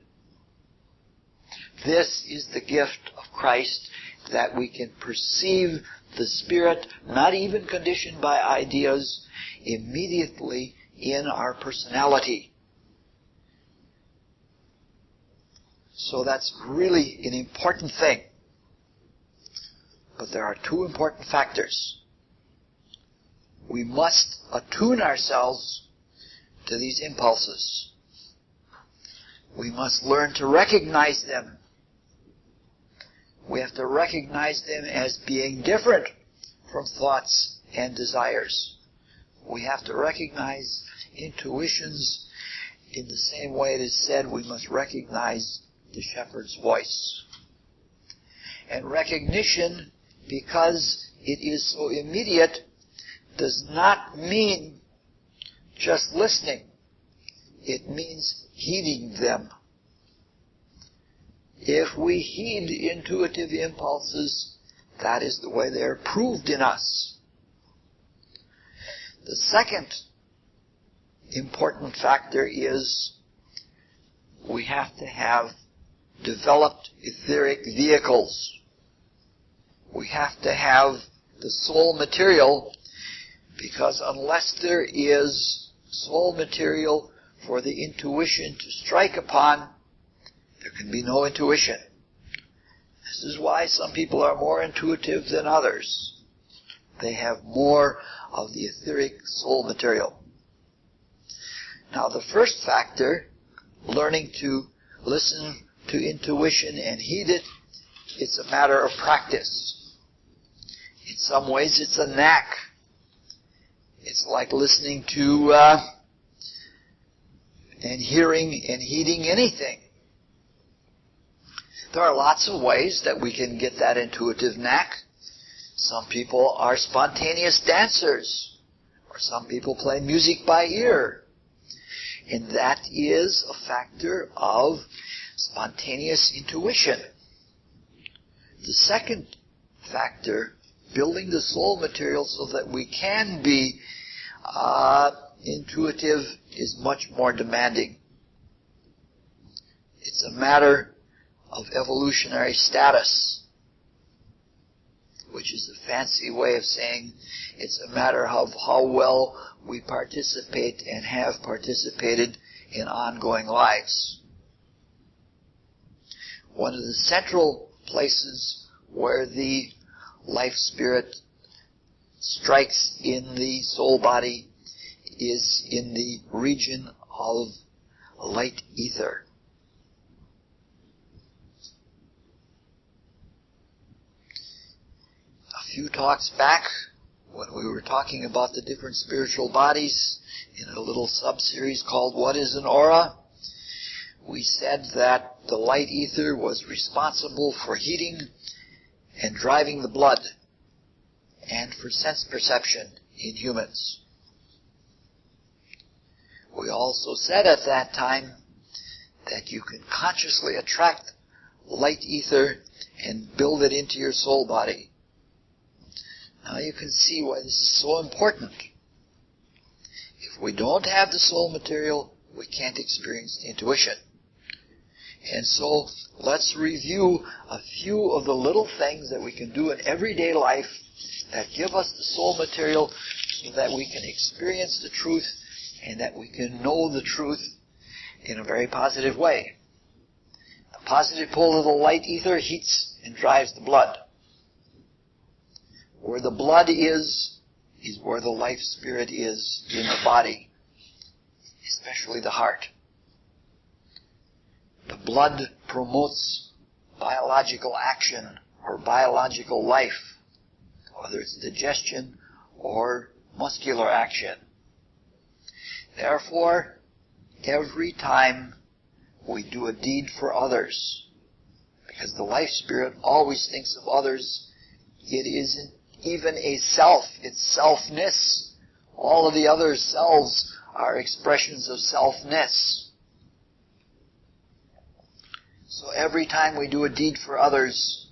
This is the gift of Christ, that we can perceive the spirit, not even conditioned by ideas, immediately in our personality. So that's really an important thing. But there are two important factors. We must attune ourselves to these impulses. We must learn to recognize them. We have to recognize them as being different from thoughts and desires. We have to recognize intuitions in the same way it is said we must recognize the shepherd's voice. And recognition, because it is so immediate, does not mean just listening. It means heeding them. If we heed intuitive impulses, that is the way they are proved in us. The second important factor is we have to have developed etheric vehicles. We have to have the soul material, because unless there is soul material for the intuition to strike upon, there can be no intuition. This is why some people are more intuitive than others. They have more of the etheric soul material. Now, the first factor, learning to listen to intuition and heed it, it's a matter of practice. In some ways, it's a knack. It's like listening to and hearing and heeding anything. There are lots of ways that we can get that intuitive knack. Some people are spontaneous dancers, or some people play music by ear. And that is a factor of spontaneous intuition. The second factor, building the soul material so that we can be intuitive, is much more demanding. It's a matter of evolutionary status, which is a fancy way of saying it's a matter of how well we participate and have participated in ongoing lives. One of the central places where the life spirit strikes in the soul body is in the region of light ether. A few talks back, when we were talking about the different spiritual bodies in a little sub-series called What is an Aura, we said that the light ether was responsible for heating and driving the blood and for sense perception in humans. We also said at that time that you can consciously attract light ether and build it into your soul body. Now you can see why this is so important. If we don't have the soul material, we can't experience intuition. And so let's review a few of the little things that we can do in everyday life that give us the soul material so that we can experience the truth and that we can know the truth in a very positive way. The positive pole of the light ether heats and drives the blood. Where the blood is where the life spirit is in the body, especially the heart. The blood promotes biological action or biological life, whether it's digestion or muscular action. Therefore, every time we do a deed for others, because the life spirit always thinks of others, it isn't even a self, it's selfness. All of the other selves are expressions of selfness. So every time we do a deed for others,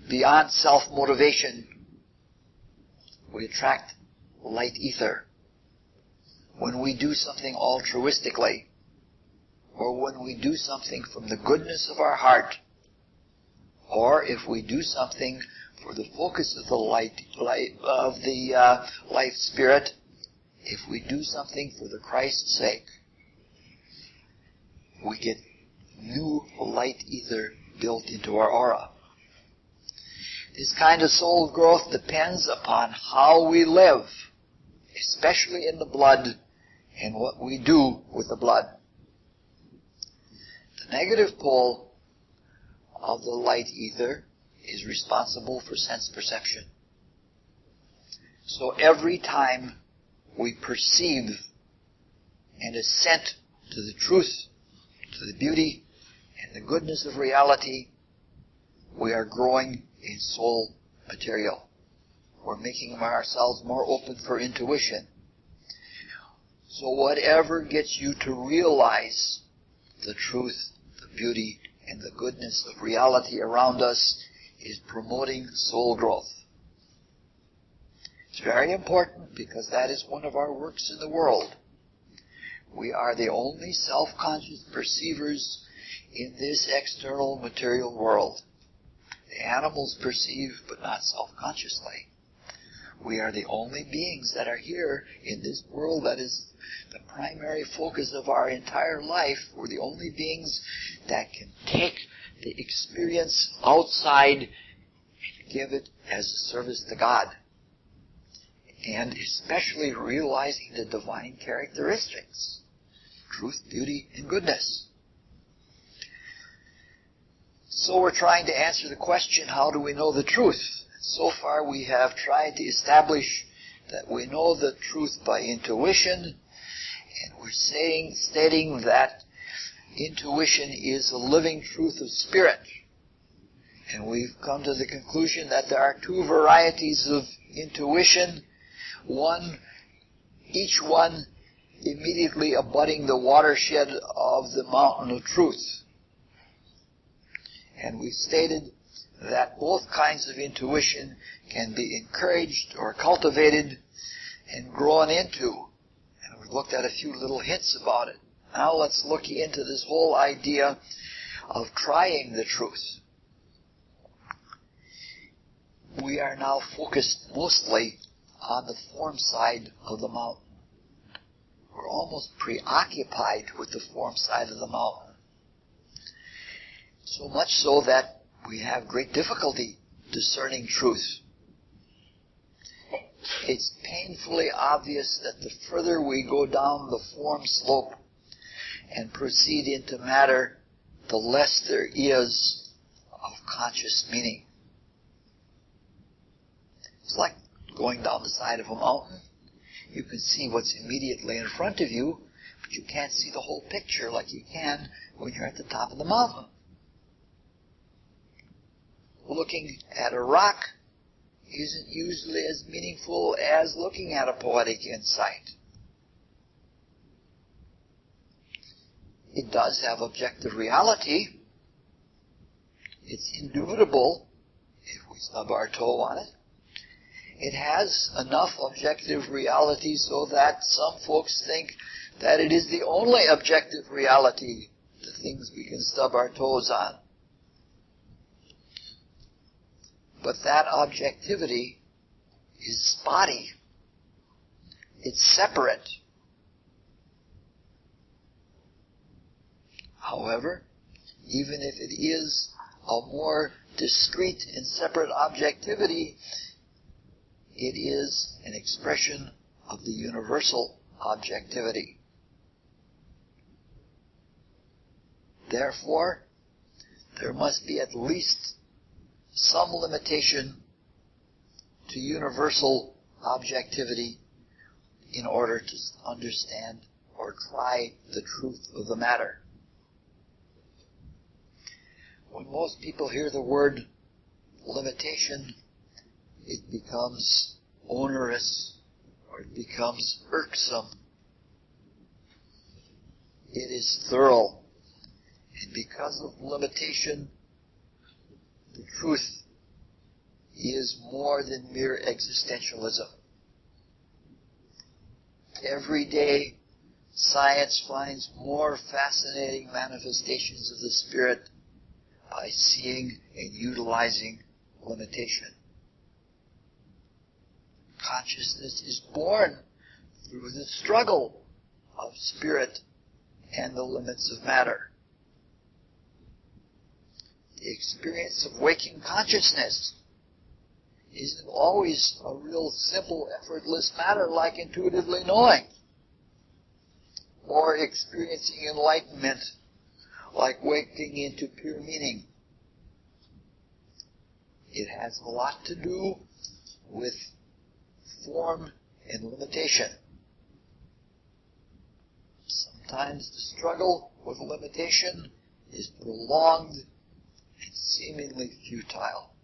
beyond self-motivation, we attract light ether. When we do something altruistically, or when we do something from the goodness of our heart, or if we do something for the focus of the life spirit, if we do something for the Christ's sake, we get new light ether built into our aura. This kind of soul growth depends upon how we live, especially in the blood, and what we do with the blood. The negative pole of the light ether is responsible for sense perception. So every time we perceive and assent to the truth, to the beauty and the goodness of reality, we are growing in soul material. We're making ourselves more open for intuition. So whatever gets you to realize the truth, the beauty, and the goodness of reality around us is promoting soul growth. It's very important because that is one of our works in the world. We are the only self-conscious perceivers in this external material world. The animals perceive, but not self-consciously. We are the only beings that are here in this world that is the primary focus of our entire life. We're the only beings that can take the experience outside and give it as a service to God. And especially realizing the divine characteristics, truth, beauty, and goodness. So we're trying to answer the question, how do we know the truth? So far we have tried to establish that we know the truth by intuition, and we're stating that intuition is a living truth of spirit. And we've come to the conclusion that there are two varieties of intuition, each one immediately abutting the watershed of the mountain of truth. And we stated that both kinds of intuition can be encouraged or cultivated and grown into. And we've looked at a few little hints about it. Now let's look into this whole idea of trying the truth. We are now focused mostly on the form side of the mountain. We're almost preoccupied with the form side of the mountain. So much so that we have great difficulty discerning truth. It's painfully obvious that the further we go down the form slope and proceed into matter, the less there is of conscious meaning. It's like going down the side of a mountain. You can see what's immediately in front of you, but you can't see the whole picture like you can when you're at the top of the mountain. Looking at a rock isn't usually as meaningful as looking at a poetic insight. It does have objective reality. It's indubitable if we stub our toe on it. It has enough objective reality so that some folks think that it is the only objective reality, the things we can stub our toes on. But that objectivity is spotty. It's separate. However, even if it is a more discrete and separate objectivity, it is an expression of the universal objectivity. Therefore, there must be at least some limitation to universal objectivity in order to understand or try the truth of the matter. When most people hear the word limitation, it becomes onerous or it becomes irksome. It is thorough. And because of limitation, the truth is more than mere existentialism. Every day, science finds more fascinating manifestations of the Spirit by seeing and utilizing limitation. Consciousness is born through the struggle of spirit and the limits of matter. The experience of waking consciousness isn't always a real simple, effortless matter like intuitively knowing, or experiencing enlightenment like waking into pure meaning. It has a lot to do with form and limitation. Sometimes the struggle with limitation is prolonged and seemingly futile.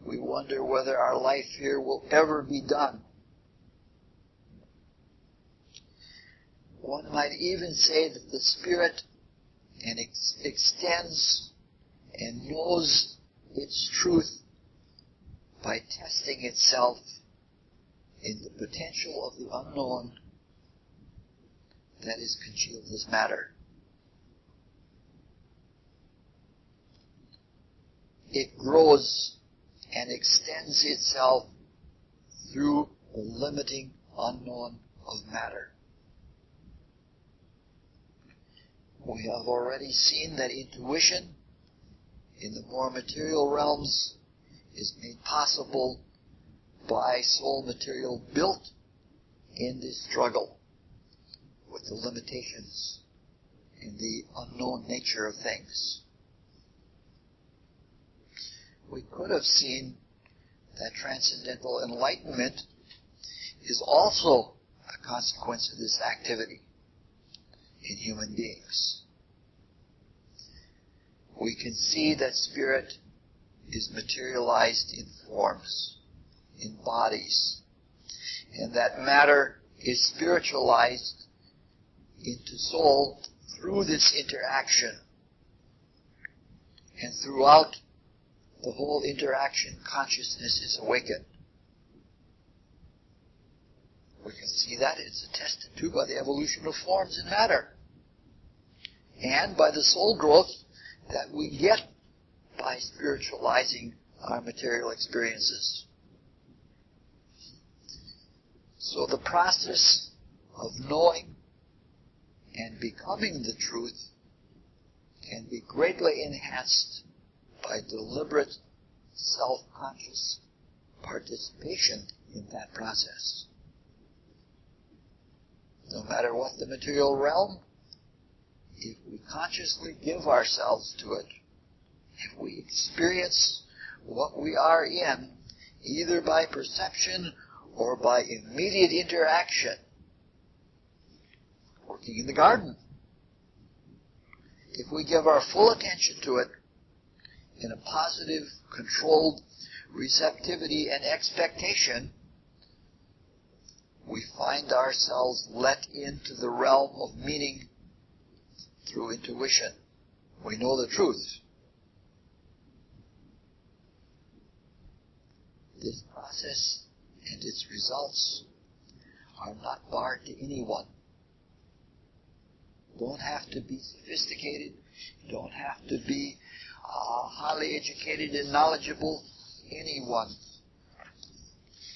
We wonder whether our life here will ever be done. One might even say that the Spirit extends and knows its truth by testing itself in the potential of the unknown that is congealed as matter. It grows and extends itself through the limiting unknown of matter. We have already seen that intuition in the more material realms is made possible by soul material built in this struggle with the limitations and the unknown nature of things. We could have seen that transcendental enlightenment is also a consequence of this activity in human beings. We can see that spirit is materialized in forms, in bodies, and that matter is spiritualized into soul through this interaction. And throughout the whole interaction, consciousness is awakened. We can see that it's attested to by the evolution of forms in matter, and by the soul growth that we get by spiritualizing our material experiences. So the process of knowing and becoming the truth can be greatly enhanced by deliberate, self-conscious participation in that process. No matter what the material realm, if we consciously give ourselves to it, if we experience what we are in, either by perception or by immediate interaction, working in the garden, if we give our full attention to it in a positive, controlled receptivity and expectation, we find ourselves let into the realm of meaning through intuition. We know the truth. This process and its results are not barred to anyone. You don't have to be sophisticated. You don't have to be highly educated and knowledgeable. Anyone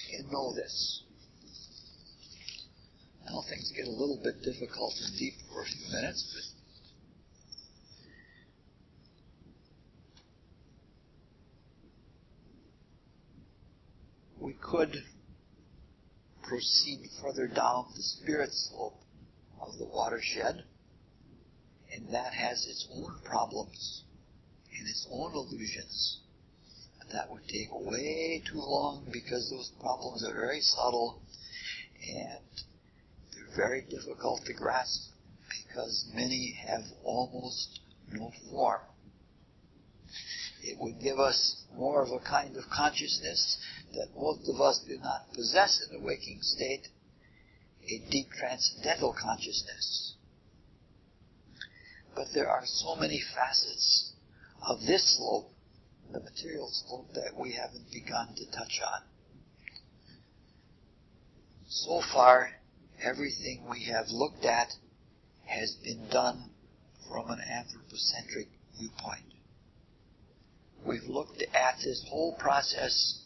can know this. Now things get a little bit difficult and deep for a few minutes, we could proceed further down the spirit slope of the watershed, and that has its own problems and its own illusions. And that would take way too long because those problems are very subtle and they're very difficult to grasp because many have almost no form. It would give us more of a kind of consciousness that most of us do not possess in the waking state, a deep transcendental consciousness. But there are so many facets of this slope, the material slope, that we haven't begun to touch on. So far, everything we have looked at has been done from an anthropocentric viewpoint. We've looked at this whole process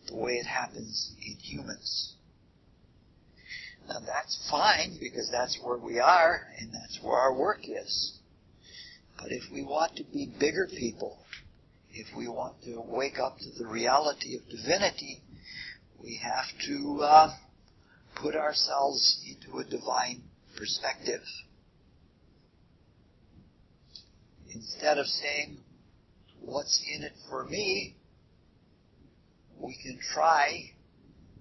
the way it happens in humans. Now that's fine because that's where we are and that's where our work is. But if we want to be bigger people, if we want to wake up to the reality of divinity, we have to put ourselves into a divine perspective. Instead of saying, what's in it for me, we can try,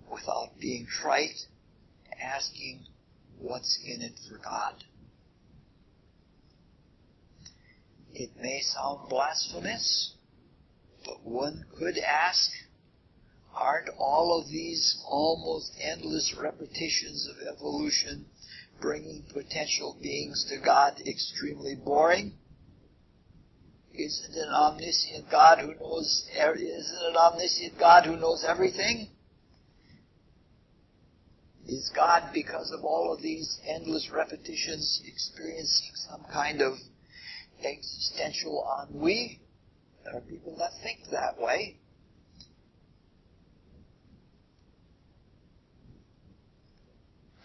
without being trite, asking, what's in it for God? It may sound blasphemous, but one could ask, aren't all of these almost endless repetitions of evolution bringing potential beings to God extremely boring? Isn't an omniscient God who knows everything? Is God, because of all of these endless repetitions, experiencing some kind of existential ennui? There are people that think that way.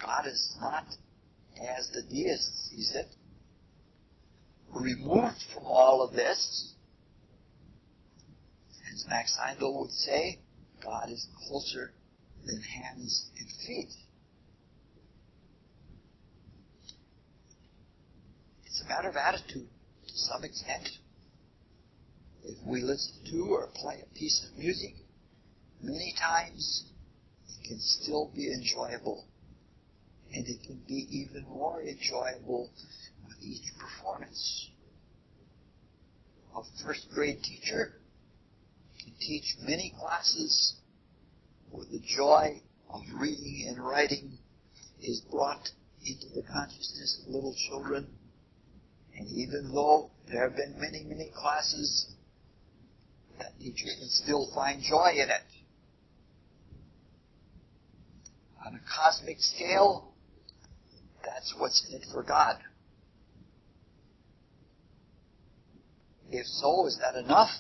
God is not, as the deist sees it, removed from all of this. As Max Heindel would say, God is closer than hands and feet. It's a matter of attitude to some extent. If we listen to or play a piece of music, many times it can still be enjoyable. And it can be even more enjoyable with each performance. A first grade teacher can teach many classes where the joy of reading and writing is brought into the consciousness of little children. And even though there have been many, many classes, that teacher can still find joy in it. On a cosmic scale, that's what's in it for God. If so, is that enough?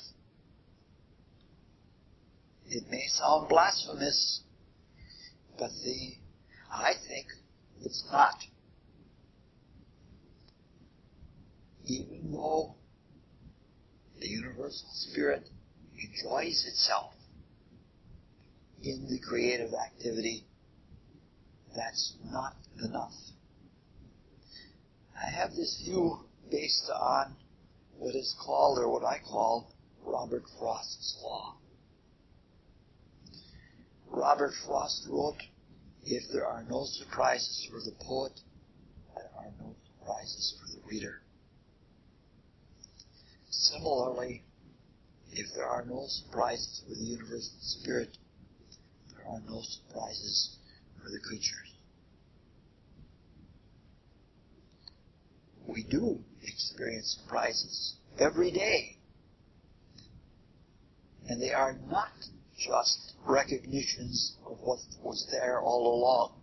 It may sound blasphemous, but I think it's not. Even though the universal spirit enjoys itself in the creative activity, that's not enough. I have this view based on what is called, or what I call, Robert Frost's law. Robert Frost wrote, if there are no surprises for the poet, there are no surprises for the reader. Similarly, if there are no surprises for the universal spirit, there are no surprises for the creatures. We do experience surprises every day. And they are not just recognitions of what was there all along.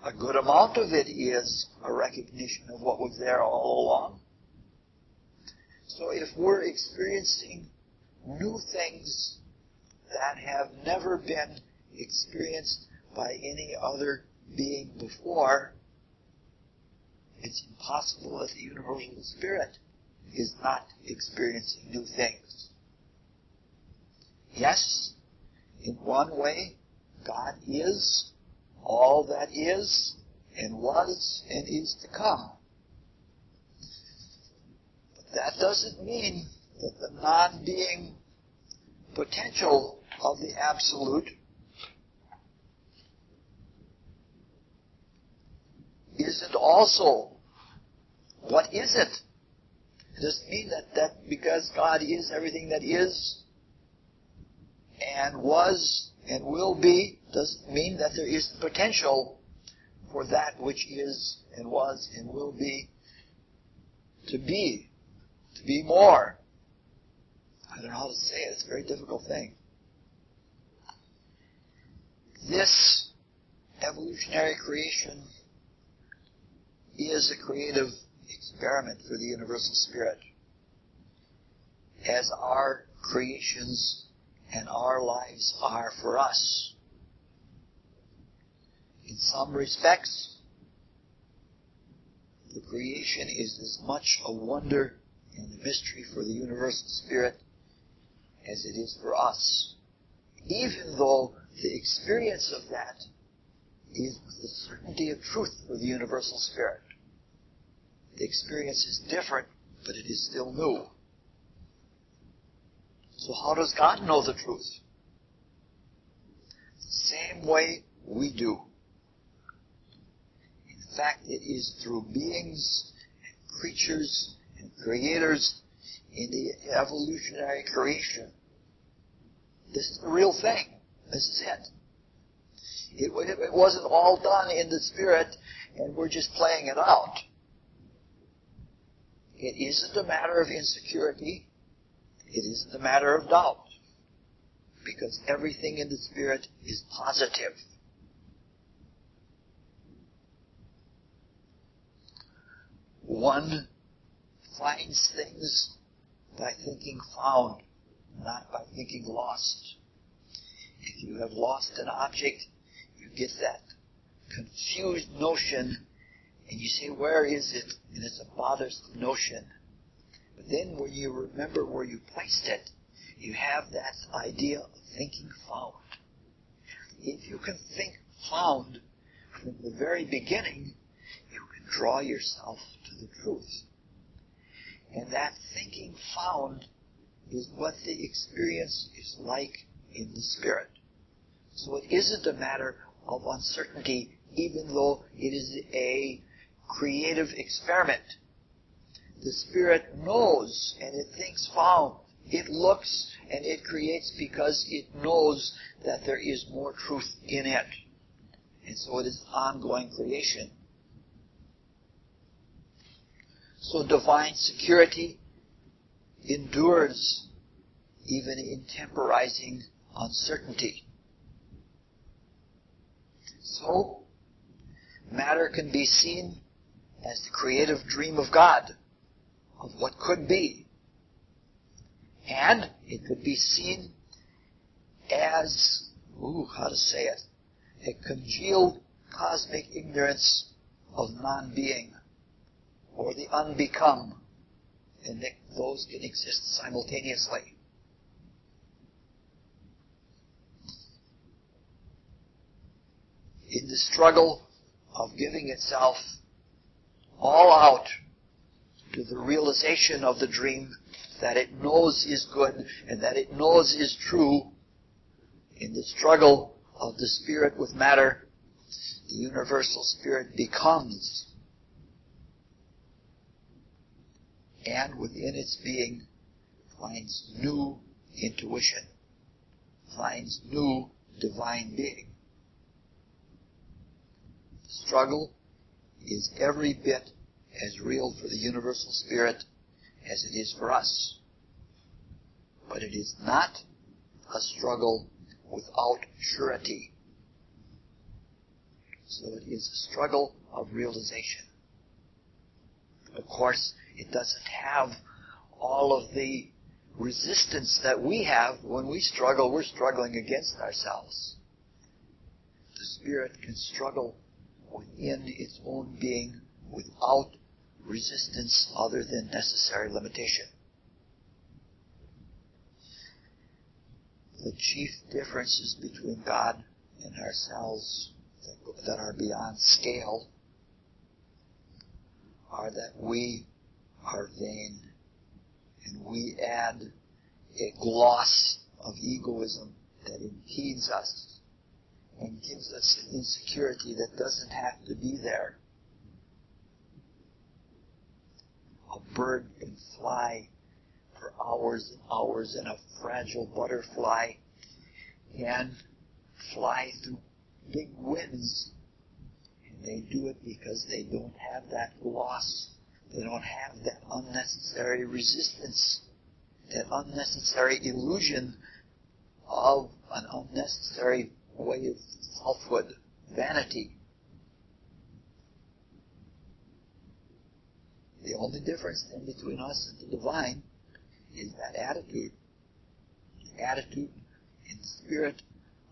A good amount of it is a recognition of what was there all along. So if we're experiencing new things that have never been experienced by any other being before, it's impossible that the universal spirit is not experiencing new things. Yes, in one way, God is all that is and was and is to come. But that doesn't mean that the non-being potential of the Absolute isn't also what is it. It doesn't mean that because God is everything that is and was and will be, doesn't mean that there is potential for that which is and was and will be to be more. I don't know how to say it. It's a very difficult thing. This evolutionary creation is a creative experiment for the universal spirit, as our creations and our lives are for us. In some respects, the creation is as much a wonder and a mystery for the universal spirit as it is for us, even though the experience of that is with the certainty of truth for the universal spirit. The experience is different, but it is still new. So how does God know the truth? The same way we do. In fact, it is through beings and creatures and creators in the evolutionary creation. This is the real thing. This is it. It wasn't all done in the spirit and we're just playing it out. It isn't a matter of insecurity. It isn't a matter of doubt. Because everything in the spirit is positive. One finds things by thinking found, not by thinking lost. If you have lost an object, you get that confused notion, and you say, where is it? And it's a bothersome notion. But then when you remember where you placed it, you have that idea of thinking found. If you can think found from the very beginning, you can draw yourself to the truth. And that thinking found is what the experience is like in the spirit. So it isn't a matter of uncertainty, even though it is a creative experiment. The spirit knows and it thinks found. It looks and it creates because it knows that there is more truth in it. And so it is ongoing creation. So divine security endures even in temporizing uncertainty. So, matter can be seen as the creative dream of God, of what could be. And it could be seen as, a congealed cosmic ignorance of non-being, or the unbecome, and that those can exist simultaneously. In the struggle of giving itself all out to the realization of the dream that it knows is good and that it knows is true, in the struggle of the spirit with matter, the universal spirit becomes, and within its being finds new intuition, finds new divine being. The struggle is every bit as real for the universal spirit as it is for us. But it is not a struggle without surety. So it is a struggle of realization. Of course, it doesn't have all of the resistance that we have. When we struggle, we're struggling against ourselves. The spirit can struggle within its own being without resistance other than necessary limitation. The chief differences between God in ourselves that are beyond scale are that we are vain, and we add a gloss of egoism that impedes us and gives us an insecurity that doesn't have to be there. A bird can fly for hours and hours, and a fragile butterfly can fly through big winds. And they do it because they don't have that gloss. They don't have that unnecessary resistance, that unnecessary illusion of an unnecessary way of selfhood, vanity. The only difference then between us and the divine is that attitude. The attitude in the spirit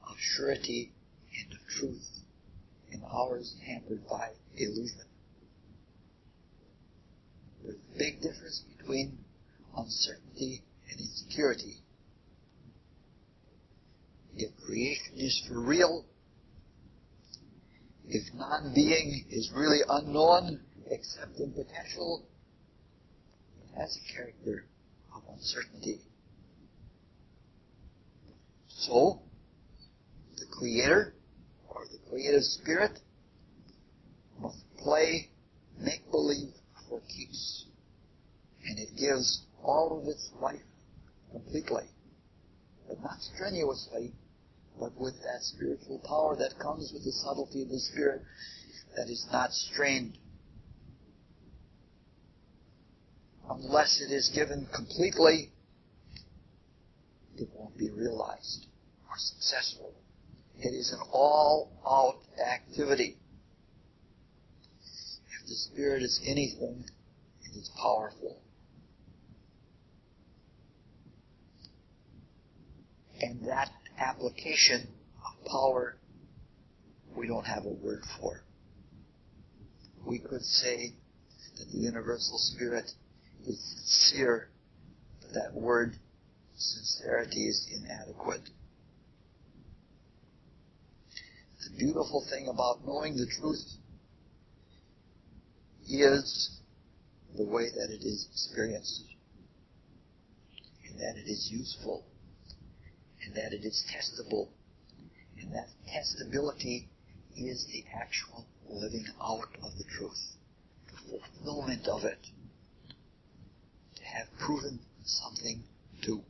of surety and of truth, and ours hampered by illusion. There's a big difference between uncertainty and insecurity. If creation is for real, if non-being is really unknown except in potential, it has a character of uncertainty. So, the Creator, or the creative spirit, must play make-believe for keeps, and it gives all of its life completely, but not strenuously, but with that spiritual power that comes with the subtlety of the spirit that is not strained. Unless it is given completely, it won't be realized or successful. It is an all-out activity. If the spirit is anything, it is powerful. And that application of power, we don't have a word for. We could say that the universal spirit is sincere, but that word, sincerity, is inadequate. The beautiful thing about knowing the truth is the way that it is experienced, and that it is useful, and that it is testable, and that testability is the actual living out of the truth, the fulfillment of it. To have proven something to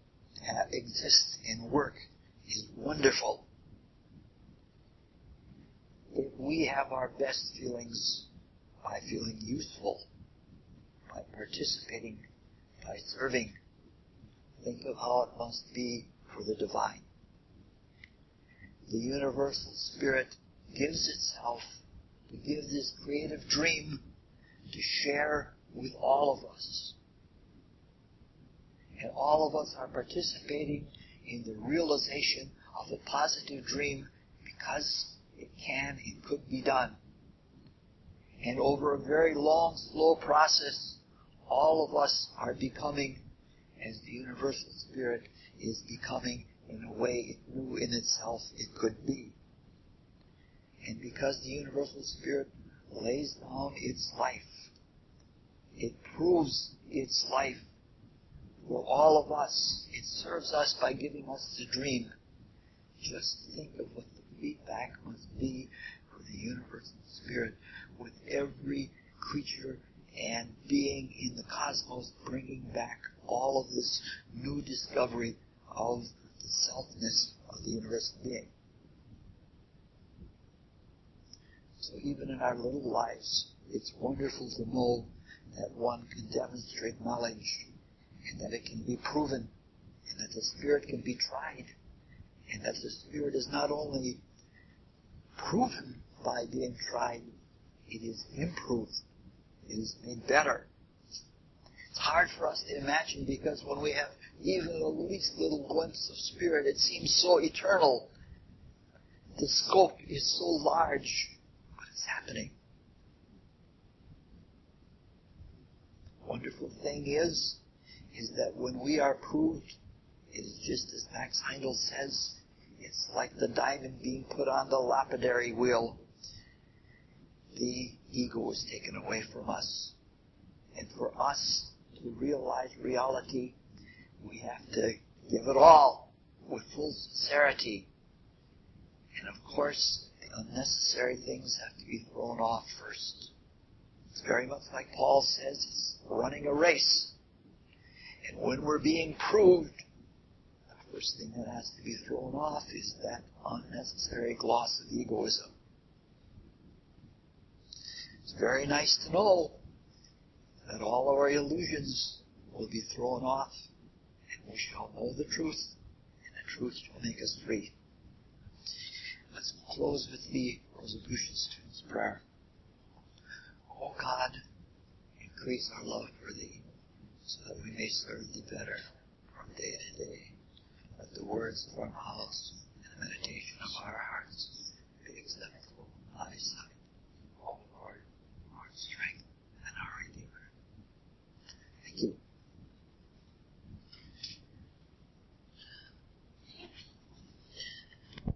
exist and work is wonderful. If we have our best feelings by feeling useful, by participating, by serving, think of how it must be for the divine. The universal spirit gives itself to give this creative dream to share with all of us. And all of us are participating in the realization of the positive dream because it can and could be done. And over a very long, slow process, all of us are becoming, as the universal spirit is becoming in a way it knew in itself it could be. And because the universal spirit lays down its life, it proves its life for all of us. It serves us by giving us the dream. Just think of what the feedback must be for the universal spirit with every creature and being in the cosmos bringing back all of this new discovery of the selfness of the universal being. So even in our little lives, it's wonderful to know that one can demonstrate knowledge, and that it can be proven, and that the spirit can be tried, and that the spirit is not only proven by being tried, it is improved. It is made better. It's hard for us to imagine because when we have even the least little glimpse of spirit, it seems so eternal. The scope is so large, but it's happening. Wonderful thing is that when we are proved, it is just as Max Heindel says, It's like the diamond being put on the lapidary wheel. The ego is taken away from us. And for us to realize reality, we have to give it all with full sincerity. And of course, the unnecessary things have to be thrown off first. It's very much like Paul says, it's running a race. And when we're being proved, the first thing that has to be thrown off is that unnecessary gloss of egoism. It's very nice to know that all our illusions will be thrown off, and we shall know the truth, and the truth shall make us free. Let's close with the Rosicrucian student's prayer. O God, increase our love for Thee, so that we may serve Thee better from day to day. Let the words of our mouths and the meditation of our hearts be acceptable in Thy sight.